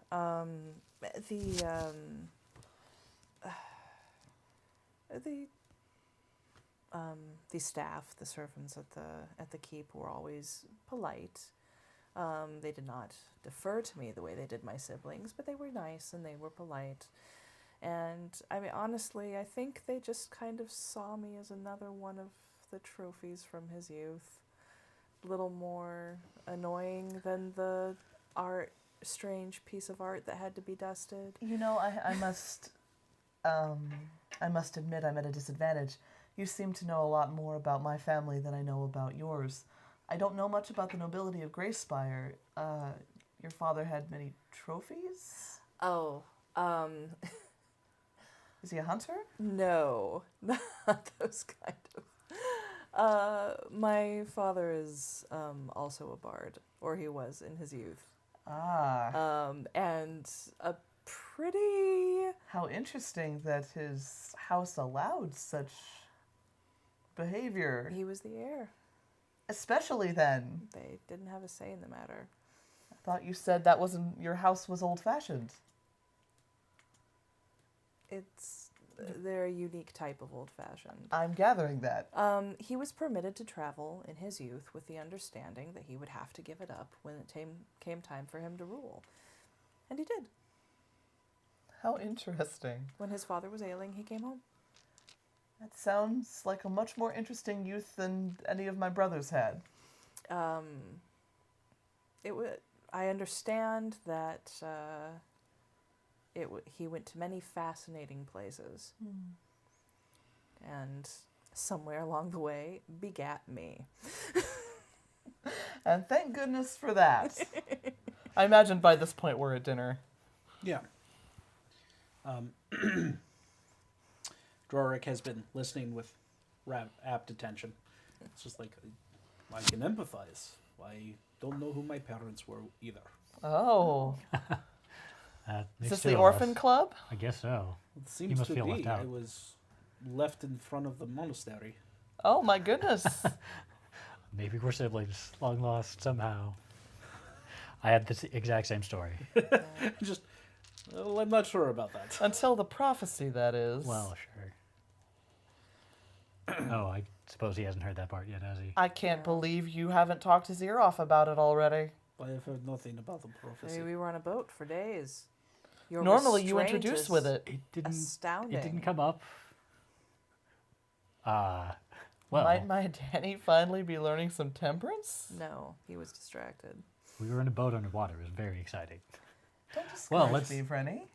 The staff, the servants at the keep were always polite. They did not defer to me the way they did my siblings, but they were nice and they were polite. And I mean, honestly, I think they just kind of saw me as another one of the trophies from his youth. A little more annoying than the strange piece of art that had to be dusted. You know, I must admit I'm at a disadvantage. You seem to know a lot more about my family than I know about yours. I don't know much about the nobility of Greyspire. Your father had many trophies? Oh, Is he a hunter? no, not those kind of. My father is also a bard, or he was in his youth. And a pretty... How interesting that his house allowed such behavior. He was the heir. Especially then. They didn't have a say in the matter. I thought you said that wasn't your house was old-fashioned. They're a unique type of old-fashioned. I'm gathering that. He was permitted to travel in his youth with the understanding that he would have to give it up when it came time for him to rule. And he did. How interesting. When his father was ailing, he came home. That sounds like a much more interesting youth than any of my brothers had. I understand that he went to many fascinating places. And somewhere along the way begat me. And thank goodness for that. I imagine by this point we're at dinner. Yeah. Drorik has been listening with apt attention. It's just like, I can empathize. I don't know who my parents were either. Oh. Is Makes this two the of orphan us. club? I guess so. It seems must to feel be. left out. I was left in front of the monastery. Oh my goodness. Maybe we're siblings, long lost somehow. I had the exact same story. Just, well, I'm not sure about that. Until the prophecy, that is. Well, sure. Oh, I suppose he hasn't heard that part yet, has he? I can't believe you haven't talked his ear off about it already. I have heard nothing about the prophecy. Hey, we were on a boat for days. Your Normally you restraint introduce is with it. It didn't. Astounding. It didn't come up. Well, Might my Danny finally be learning some temperance? No, he was distracted. we were in a boat underwater. It was very exciting. Don't discourage Well, let's- me, Rennie.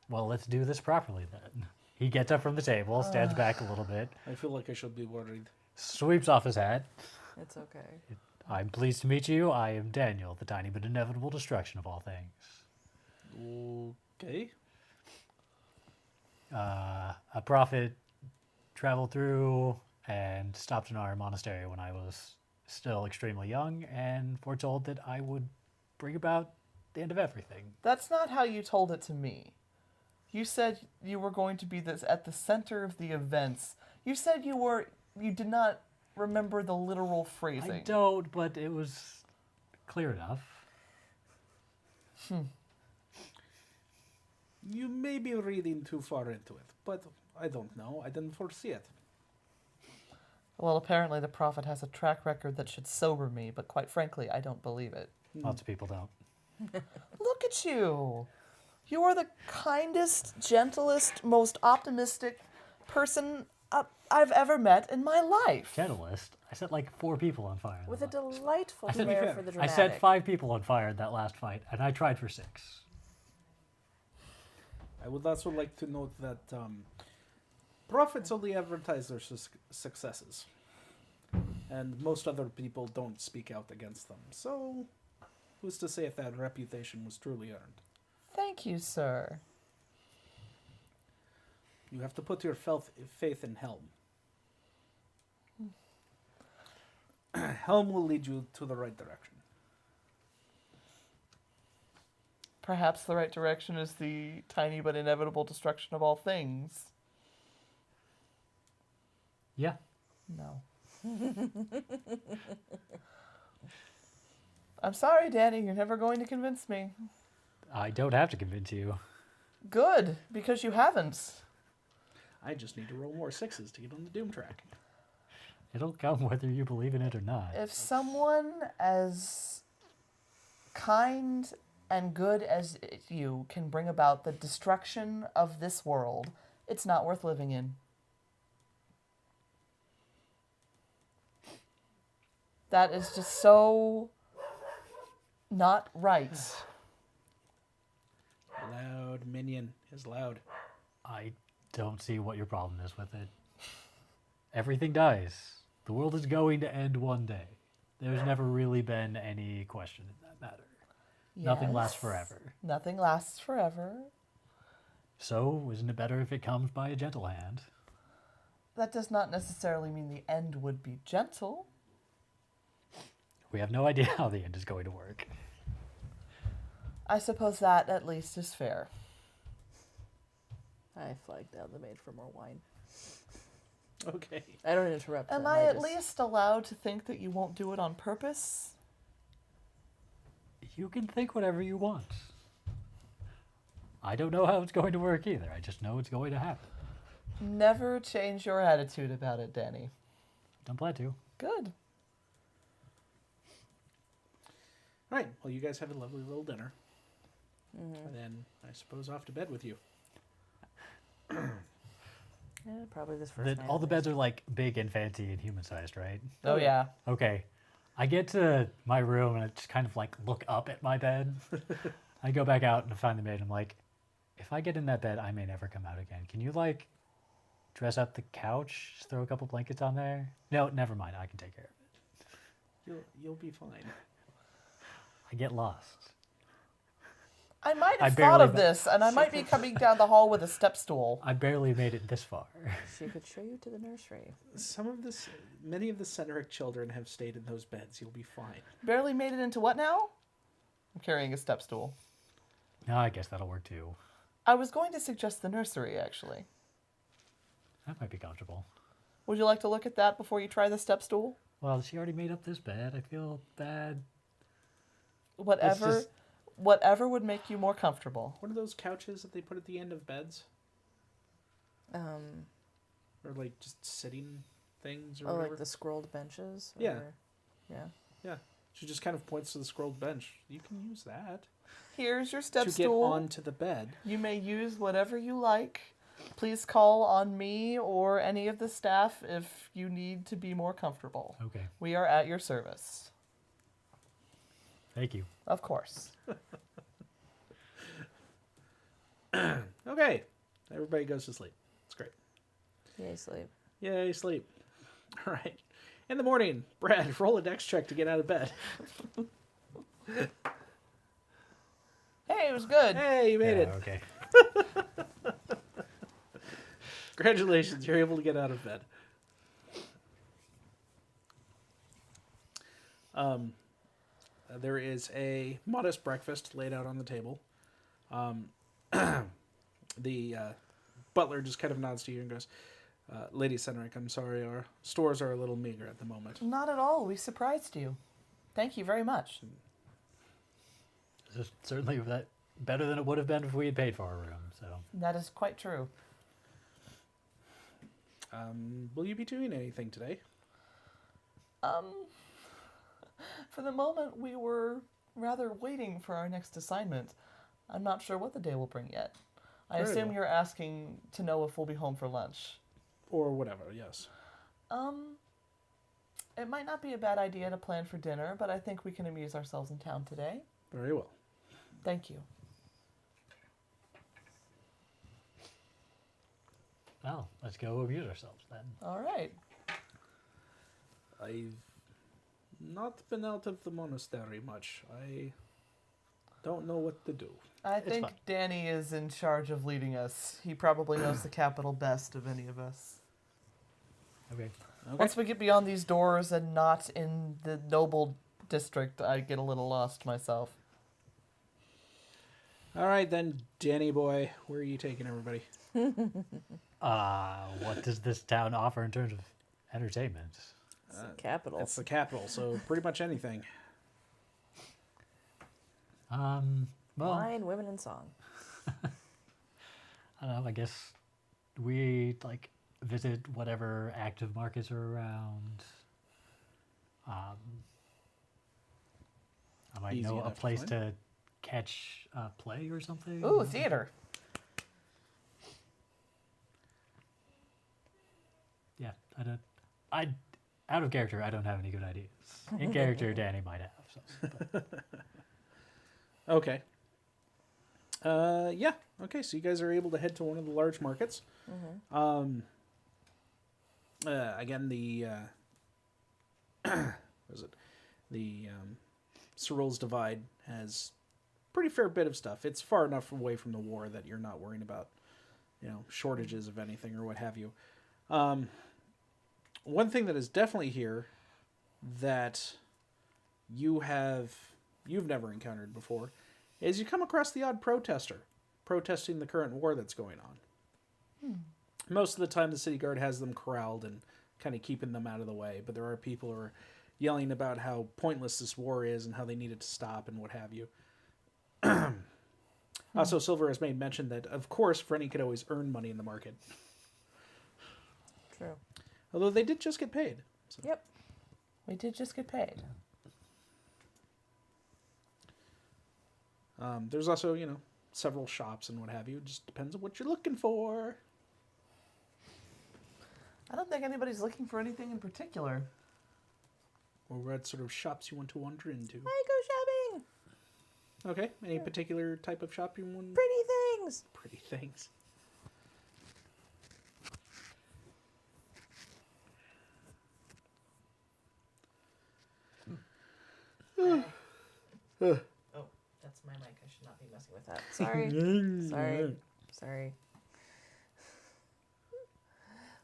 Well, let's do this properly then. He gets up from the table, stands back a little bit, I feel like I should be worried. sweeps off his hat. It's okay. I'm pleased to meet you. I am Daniel, the tiny but inevitable destruction of all things. Okay. A prophet traveled through and stopped in our monastery when I was still extremely young and foretold that I would bring about the end of everything. That's not how you told it to me. You said you were going to be at the center of the events. You said you did not remember the literal phrasing. I don't, but it was clear enough. You may be reading too far into it, but I don't know. I didn't foresee it. Well, apparently the prophet has a track record that should sober me, but quite frankly, I don't believe it. Lots of people don't. Look at you. You are the kindest, gentlest, most optimistic person I've ever met in my life. Gentlest. I set like 4 people on fire. With a delightful to be flair fair, for the I dramatic. set 5 people on fire in that last fight, and I tried for 6. I would also like to note that prophets only advertise their successes, and most other people don't speak out against them. So, who's to say if that reputation was truly earned? Thank you, sir. You have to put your faith in Helm. Helm will lead you to the right direction. Perhaps the right direction is the tiny but inevitable destruction of all things. Yeah. No. I'm sorry, Danny. You're never going to convince me. I don't have to convince you. Good, because you haven't. I just need to roll more 6s to get on the Doom track. It'll come whether you believe in it or not. If someone as kind and good as you can bring about the destruction of this world, it's not worth living in. That is just so not right. Loud minion is loud. I don't see what your problem is with it. Everything dies. The world is going to end one day. There's never really been any question in that matter. Nothing lasts Yes. forever. Nothing lasts forever. So, isn't it better if it comes by a gentle hand? That does not necessarily mean the end would be gentle. We have no idea how the end is going to work. I suppose that at least is fair. I flagged down the maid for more wine. Okay. I don't interrupt Am them, I at just- least allowed to think that you won't do it on purpose? You can think whatever you want. I don't know how it's going to work either. I just know it's going to happen. Never change your attitude about it, Danny. Don't plan to. Good. Right. Well, you guys have a lovely little dinner. And then, I suppose, off to bed with you. Yeah, probably this first night. All the beds are like big and fancy and human sized, right? Oh, yeah. Okay. I get to my room and I just kind of like look up at my bed. I go back out and find the maid. I'm like, if I get in that bed, I may never come out again. Can you like dress up the couch? Just throw a couple blankets on there? No, never mind. I can take care of it. You'll be fine. I get lost. I might I have barely thought of ma- this, and I might be coming down the hall with a step stool. I barely made it this far. She could show you to the nursery. Many of the Cedric children have stayed in those beds. You'll be fine. Barely made it into what now? I'm carrying a step stool. No, I guess that'll work too. I was going to suggest the nursery, actually. That might be comfortable. Would you like to look at that before you try the step stool? Well, she already made up this bed. I feel bad. Whatever, just- whatever would make you more comfortable. What are those couches that they put at the end of beds? Or like just sitting things or whatever? Like the scrolled benches? Yeah. Or, yeah. Yeah. She just kind of points to the scrolled bench. You can use that Here's your step to stool. get onto the bed. You may use whatever you like. Please call on me or any of the staff if you need to be more comfortable. Okay. We are at your service. Thank you. Of course. Okay. Everybody goes to sleep. It's great. Yay, sleep. Yay, sleep. All right. In the morning, Brad, roll a dex check to get out of bed. Hey, it was good. Hey, you made it. Okay. Congratulations, you're able to get out of bed. There is a modest breakfast laid out on the table. The butler just kind of nods to you and goes, Lady Cedric, I'm sorry, our stores are a little meager at the moment. Not at all. We surprised you. Thank you very much. This is certainly better than it would have been if we had paid for our room. So That is quite true. Will you be doing anything today? For the moment, we were rather waiting for our next assignment. I'm not sure what the day will bring yet. I Very assume well. you're asking to know if we'll be home for lunch. Or whatever, yes. It might not be a bad idea to plan for dinner, but I think we can amuse ourselves in town today. Very well. Thank you. well, let's go amuse ourselves then. All right. I've not been out of the monastery much. I don't know what to do. I think fine. Danny is in charge of leading us. He probably knows the capital best of any of us. Okay. Okay. Once we get beyond these doors and not in the noble district, I get a little lost myself. All right then, Danny boy, where are you taking everybody? What does this town offer in terms of entertainment? It's the capital. It's the capital, so pretty much anything. Well, Wine, women, and song. I don't know. I guess we visit whatever active markets are around. I might Easy know a enough to place find. to catch a play or something. Ooh, theater. Yeah, out of character, I don't have any good ideas. In character, Danny might have. So, but Okay. Yeah. Okay, so you guys are able to head to one of the large markets. Again, the what is it? The Cyril's Divide has pretty fair bit of stuff. It's far enough away from the war that you're not worrying about, shortages of anything or what have you. One thing that is definitely here that you've never encountered before is you come across the odd protester protesting the current war that's going on. Most of the time the city guard has them corralled and kind of keeping them out of the way, but there are people who are yelling about how pointless this war is and how they need it to stop and what have you. Also, Silver has made mention that, of course, Frenny could always earn money in the market. True. Although they did just get paid. So. Yep. We did just get paid. There's also, several shops and what have you. It just depends on what you're looking for. I don't think anybody's looking for anything in particular. Or what sort of shops you want to wander into. I go shopping. Okay. Any particular type of shop you want? Pretty things. Pretty things. Oh, that's my mic. I should not be messing with that. Sorry. Sorry.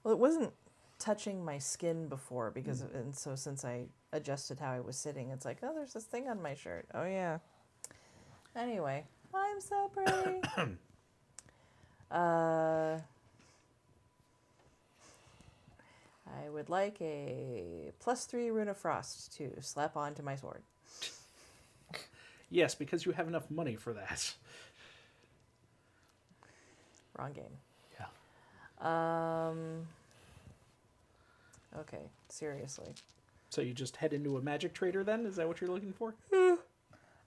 Well, it wasn't touching my skin before because and so since I adjusted how I was sitting, it's like, oh, there's this thing on my shirt. Oh yeah. Anyway, I'm so pretty. I would like a +3 Rune of Frost to slap onto my sword. Yes, because you have enough money for that. Wrong game. Yeah. Okay, seriously. So you just head into a magic trader then? Is that what you're looking for?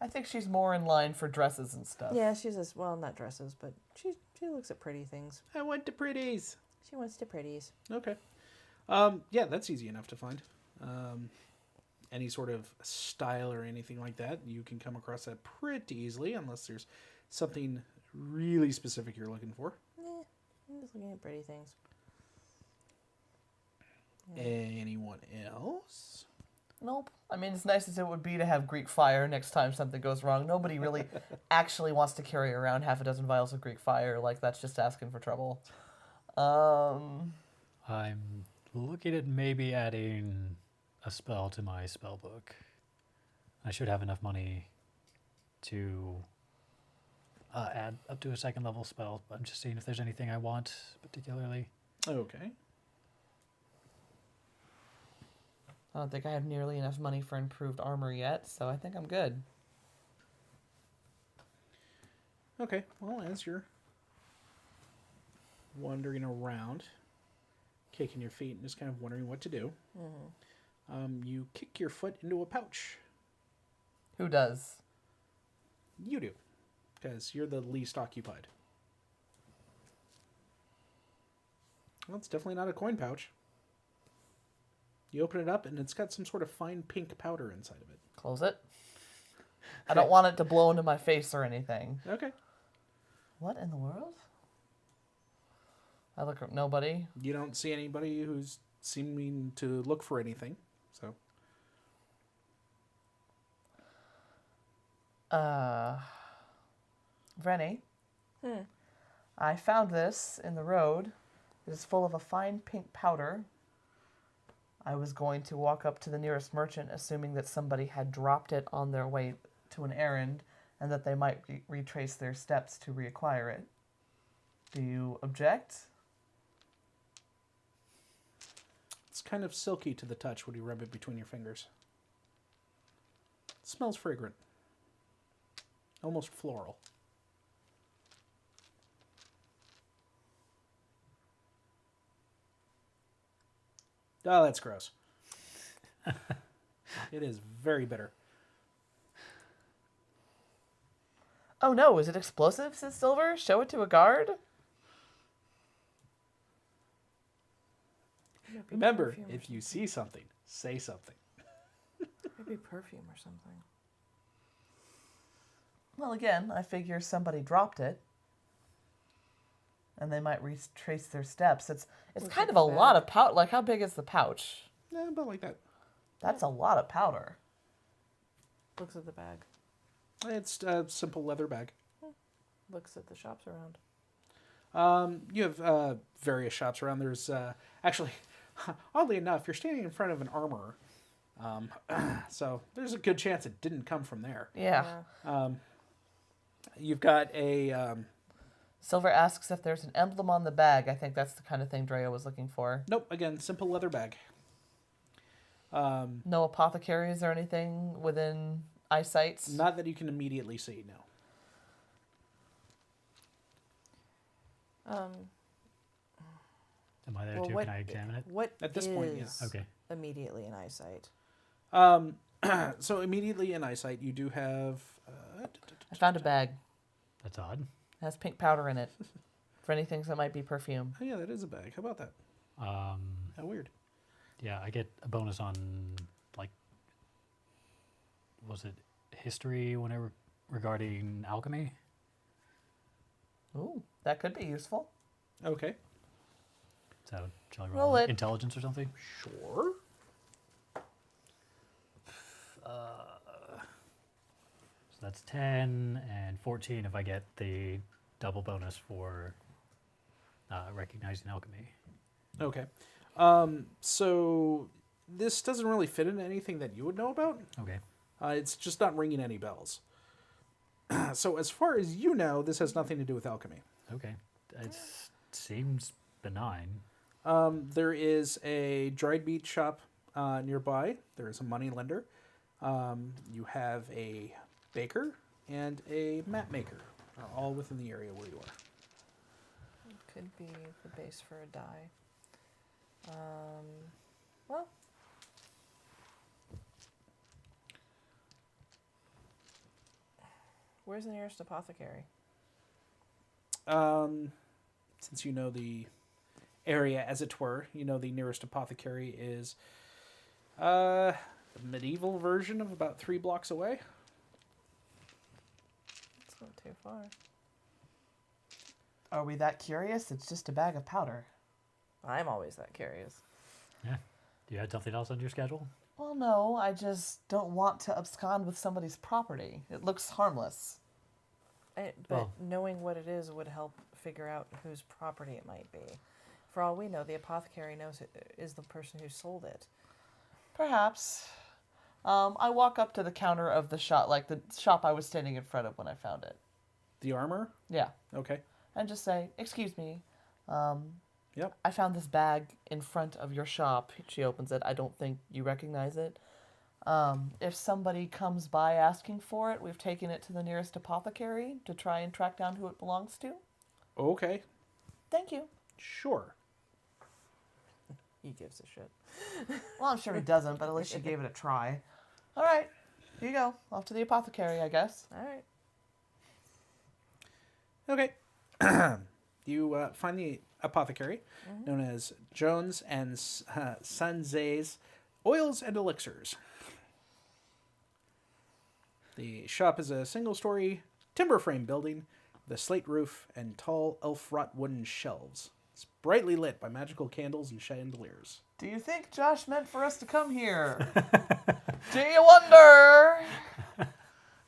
I think she's more in line for dresses and stuff. Yeah, she says, well, not dresses, but she looks at pretty things. I want the pretties. She wants to pretties. Okay. Yeah, that's easy enough to find. Any sort of style or anything like that, you can come across that pretty easily, unless there's something really specific you're looking for. I'm just looking at pretty things. Anyone else? Nope. I mean, as nice as it would be to have Greek fire next time something goes wrong, nobody really actually wants to carry around half a dozen vials of Greek fire. Like, that's just asking for trouble. I'm looking at maybe adding a spell to my spell book. I should have enough money to add up to a 2nd level spell. I'm just seeing if there's anything I want particularly. Okay. I don't think I have nearly enough money for improved armor yet, so I think I'm good. Okay, well, as you're wandering around, kicking your feet and just kind of wondering what to do, you kick your foot into a pouch. Who does? You do, because you're the least occupied. Well, it's definitely not a coin pouch. You open it up, and it's got some sort of fine pink powder inside of it. Close it. I don't want it to blow into my face or anything. Okay. What in the world? I look at nobody. You don't see anybody who's seeming to look for anything, so... Rennie, I found this in the road. It is full of a fine pink powder. I was going to walk up to the nearest merchant, assuming that somebody had dropped it on their way to an errand, and that they might retrace their steps to reacquire it. Do you object? It's kind of silky to the touch when you rub it between your fingers. It smells fragrant. Almost floral. Oh, that's gross. It is very bitter. Oh no, is it explosive, says Silver? Show it to a guard? Remember, Perfume or if you see something, say something. Maybe perfume or something. Well, again, I figure somebody dropped it. And they might retrace their steps. It's Looks kind like of a a lot bag. of powder. Like, how big is the pouch? Yeah, about like that. That's a lot of powder. Looks at the bag. It's a simple leather bag. Looks at the shops around. You have various shops around. There's actually, oddly enough, you're standing in front of an armorer. So there's a good chance it didn't come from there. Yeah. You've got a... Silver asks if there's an emblem on the bag. I think that's the kind of thing Drea was looking for. Nope, again, simple leather bag. No apothecaries or anything within eyesight? Not that you can immediately see, no. Am I there Well, too? what- Can I examine it? What At this point, is yeah. Okay. immediately in eyesight? So immediately in eyesight, you do have... I found a bag. That's odd. It has pink powder in it. For any things that might be perfume. Oh yeah, that is a bag. How about that? How weird. Yeah, I get a bonus on, like, was it history whenever regarding alchemy? Ooh, that could be useful. Okay. So, shall I Roll roll it. intelligence or something? Sure. So that's 10 and 14 if I get the double bonus for recognizing alchemy. Okay. So this doesn't really fit into anything that you would know about. Okay. It's just not ringing any bells. So as far as you know, this has nothing to do with alchemy. Okay. It seems benign. There is a dried meat shop nearby. There is a money lender. You have a baker and a map maker, all within the area where you are. Could be the base for a die. Well, where's the nearest apothecary? Since you know the area, as it were, you know the nearest apothecary is a medieval version of about 3 blocks away. It's not too far. Are we that curious? It's just a bag of powder. I'm always that curious. Yeah. Do you have something else on your schedule? Well, no, I just don't want to abscond with somebody's property. It looks harmless. But Well- knowing what it is would help figure out whose property it might be. For all we know, the apothecary knows it is the person who sold it. Perhaps. I walk up to the counter of the shop, like the shop I was standing in front of when I found it. The armor? Yeah. Okay. And just say, "Excuse me. Yep. I found this bag in front of your shop." She opens it. I don't think you recognize it. If somebody comes by asking for it, we've taken it to the nearest apothecary to try and track down who it belongs to. Okay. Thank you. Sure. He gives a shit. Well, I'm sure he doesn't, but at least she gave it a try. All right. Here you go. Off to the apothecary, I guess. All right. Okay. You find the apothecary, known as Jones and Sanzay's Oils and Elixirs. The shop is a single-story timber frame building with a slate roof and tall elf-wrought wooden shelves. It's brightly lit by magical candles and chandeliers. Do you think Josh meant for us to come here? Do you wonder?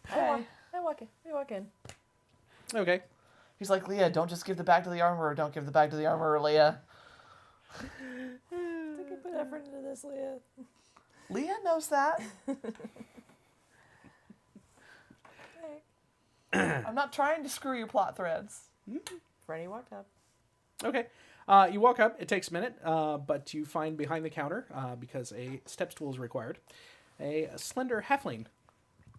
Hey. I walk in. We walk in. Okay. He's like, "Leah, don't just give the bag to the armorer. Don't give the bag to the armorer, Leah." I think I put effort into this, Leah. Leah knows that. Hey. I'm not trying to screw your plot threads. Freddy walked up. Okay. You walk up. It takes a minute, but you find behind the counter, because a step stool is required, a slender halfling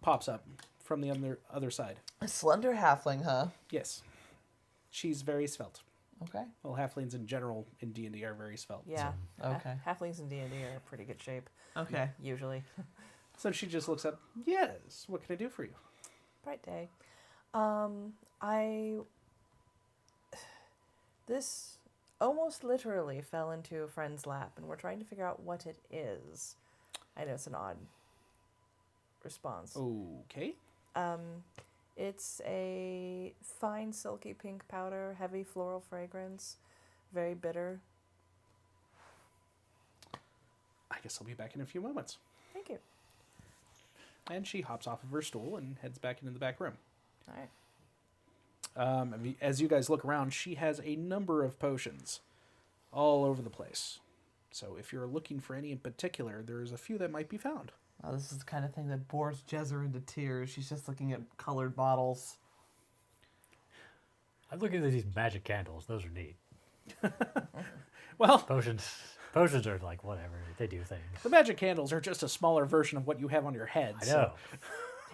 pops up from the other side. A slender halfling, huh? Yes. She's very svelte. Okay. Well, halflings in general in D&D are very svelte. Yeah. Okay. Halflings in D&D are in pretty good shape, Okay. usually. So she just looks up. Yes. What can I do for you? Bright day. This almost literally fell into a friend's lap, and we're trying to figure out what it is. I know it's an odd response. Okay. It's a fine silky pink powder, heavy floral fragrance, very bitter. I guess I'll be back in a few moments. Thank you. And she hops off of her stool and heads back into the back room. All right. As you guys look around, she has a number of potions all over the place. So if you're looking for any in particular, there's a few that might be found. Oh, this is the kind of thing that bores Jezzer into tears. She's just looking at colored bottles. I'm looking at these magic candles. Those are neat. Well, Potions are like whatever. They do things. the magic candles are just a smaller version of what you have on your head. I know.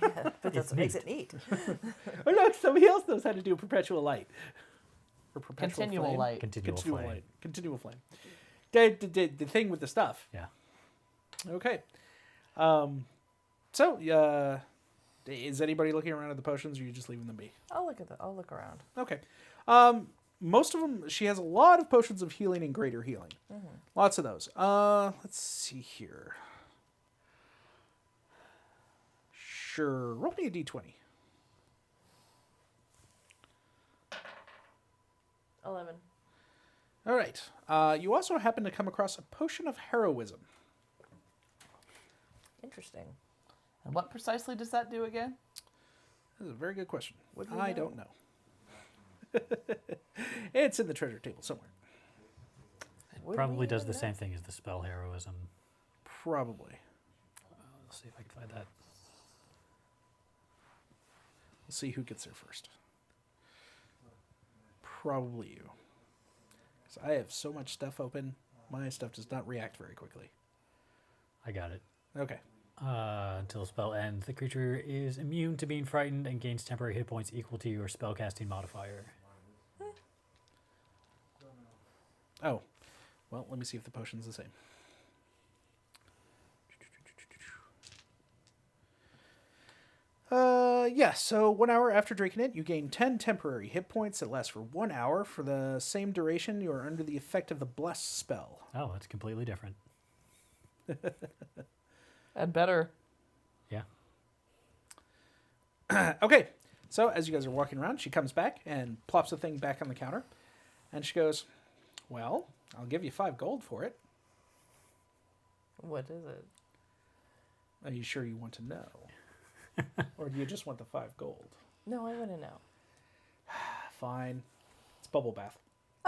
Yeah, but that's It's what makes neat. it neat. Oh, look, somebody else knows how to do perpetual light. Or perpetual Continual flame. light. Continual flame. light. Continual flame. The thing with the stuff. Yeah. Okay. Is anybody looking around at the potions, or are you just leaving them be? I'll look around. Okay. Most of them, she has a lot of potions of healing and greater healing. Lots of those. Let's see here. Sure. Roll me a d20. 11. All right. You also happen to come across a potion of heroism. Interesting. And what precisely does that do again? That's a very good question. Would we I know? don't know. It's in the treasure table somewhere. Would Probably we does even the know? same thing as the spell heroism. Probably. Let's see if I can find that. We'll see who gets there first. Probably you. 'Cause I have so much stuff open, my stuff does not react very quickly. I got it. Okay. Until the spell ends, the creature is immune to being frightened and gains temporary hit points equal to your spellcasting modifier. Oh. Well, let me see if the potion's the same. Yeah, so 1 hour after drinking it, you gain 10 temporary hit points that last for 1 hour. For the same duration, you are under the effect of the Bless spell. Oh, that's completely different. And better. Yeah. Okay, so as you guys are walking around, she comes back and plops the thing back on the counter. And she goes, well, I'll give you 5 gold for it. What is it? Are you sure you want to know? Or do you just want the 5 gold? No, I want to know. Fine. It's bubble bath.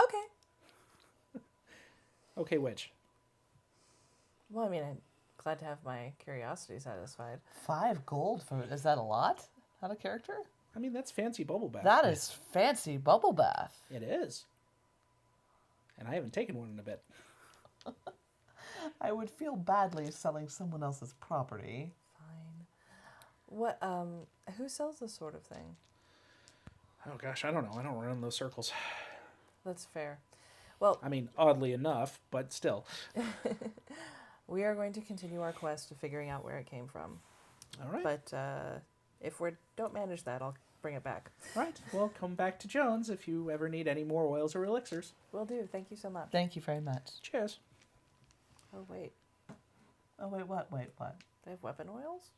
Okay. Okay, which? Well, I mean, I'm glad to have my curiosity satisfied. 5 gold for it. Is that a lot? Out of character? I mean, that's fancy bubble bath. That is fancy bubble bath. It is. And I haven't taken one in a bit. I would feel badly selling someone else's property. Fine. What, who sells this sort of thing? Oh gosh, I don't know. I don't run those circles. That's fair. Well, I mean, oddly enough, but still. we are going to continue our quest of figuring out where it came from. All right. But if we don't manage that, I'll bring it back. All right. Well, come back to Jones if you ever need any more oils or elixirs. Will do. Thank you so much. Thank you very much. Cheers. Oh, wait. Oh, wait, what? Wait, what? They have weapon oils?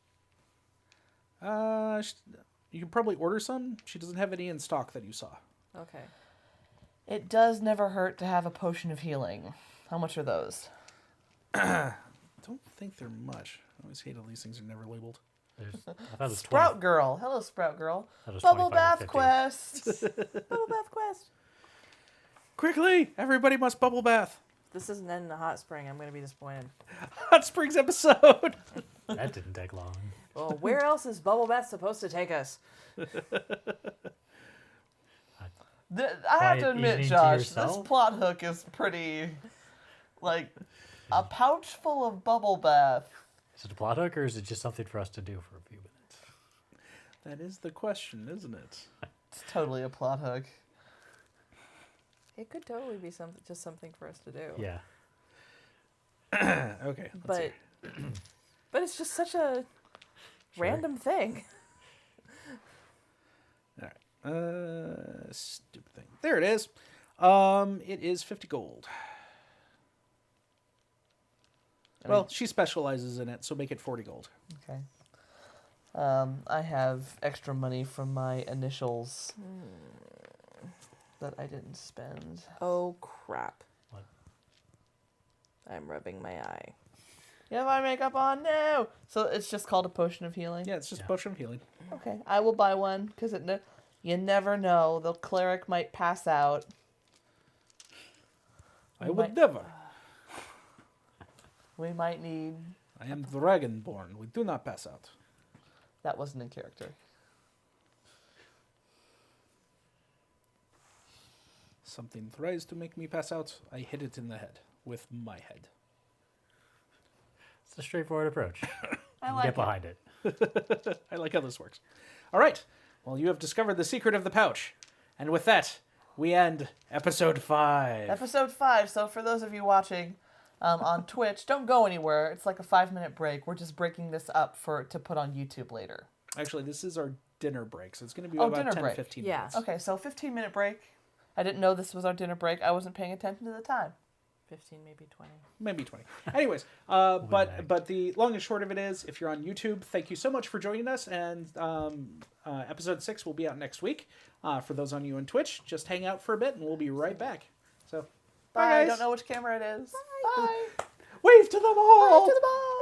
You can probably order some. She doesn't have any in stock that you saw. Okay. It does never hurt to have a potion of healing. How much are those? Don't think they're much. I always hate all these things are never labeled. I thought it was Sprout 20. Girl. Hello, Sprout Girl. That was Bubble 25 or bath 50. quest. Bubble bath quest. Quickly! Everybody must bubble bath. This isn't in the hot spring. I'm going to be disappointed. Hot Springs episode. That didn't take long. Well, where else is bubble bath supposed to take us? I have Quiet to admit, evening to Josh, this yourself? plot hook is pretty, like, a pouch full of bubble bath. Is it a plot hook or is it just something for us to do for a few minutes? That is the question, isn't it? It's totally a plot hook. It could totally be just something for us to do. Yeah. Okay. Let's see. But it's just such a random thing. All right. Stupid thing. There it is. It is 50 gold. Well, she specializes in it, so make it 40 gold. Okay. I have extra money from my initials that I didn't spend. Oh, crap. What? I'm rubbing my eye. You have my makeup on? No! So it's just called a potion of healing? Yeah, it's just Yeah. potion of healing. Okay, I will buy one, because you never know. The cleric might pass out. I would never. We might need... I am dragonborn. We do not pass out. That wasn't in character. Something tries to make me pass out. I hit it in the head with my head. It's a straightforward approach. I like Get it. behind it. I like how this works. All right. Well, you have discovered the secret of the pouch. And with that, we end episode 5. Episode 5. So for those of you watching on Twitch, don't go anywhere. It's like a 5-minute break. We're just breaking this up to put on YouTube later. Actually, this is our dinner break, so it's going to be Oh, about dinner 10, break. 15 Yeah. minutes. Okay, so 15-minute break. I didn't know this was our dinner break. I wasn't paying attention to the time. 15, maybe 20. Maybe 20. Anyways, but the long and short of it is, if you're on YouTube, thank you so much for joining us. And episode 6 will be out next week. For those on you on Twitch, just hang out for a bit, and we'll be right back. So, Bye. bye I guys. don't know which camera it is. Bye. Wave to them all. Bye to the ball.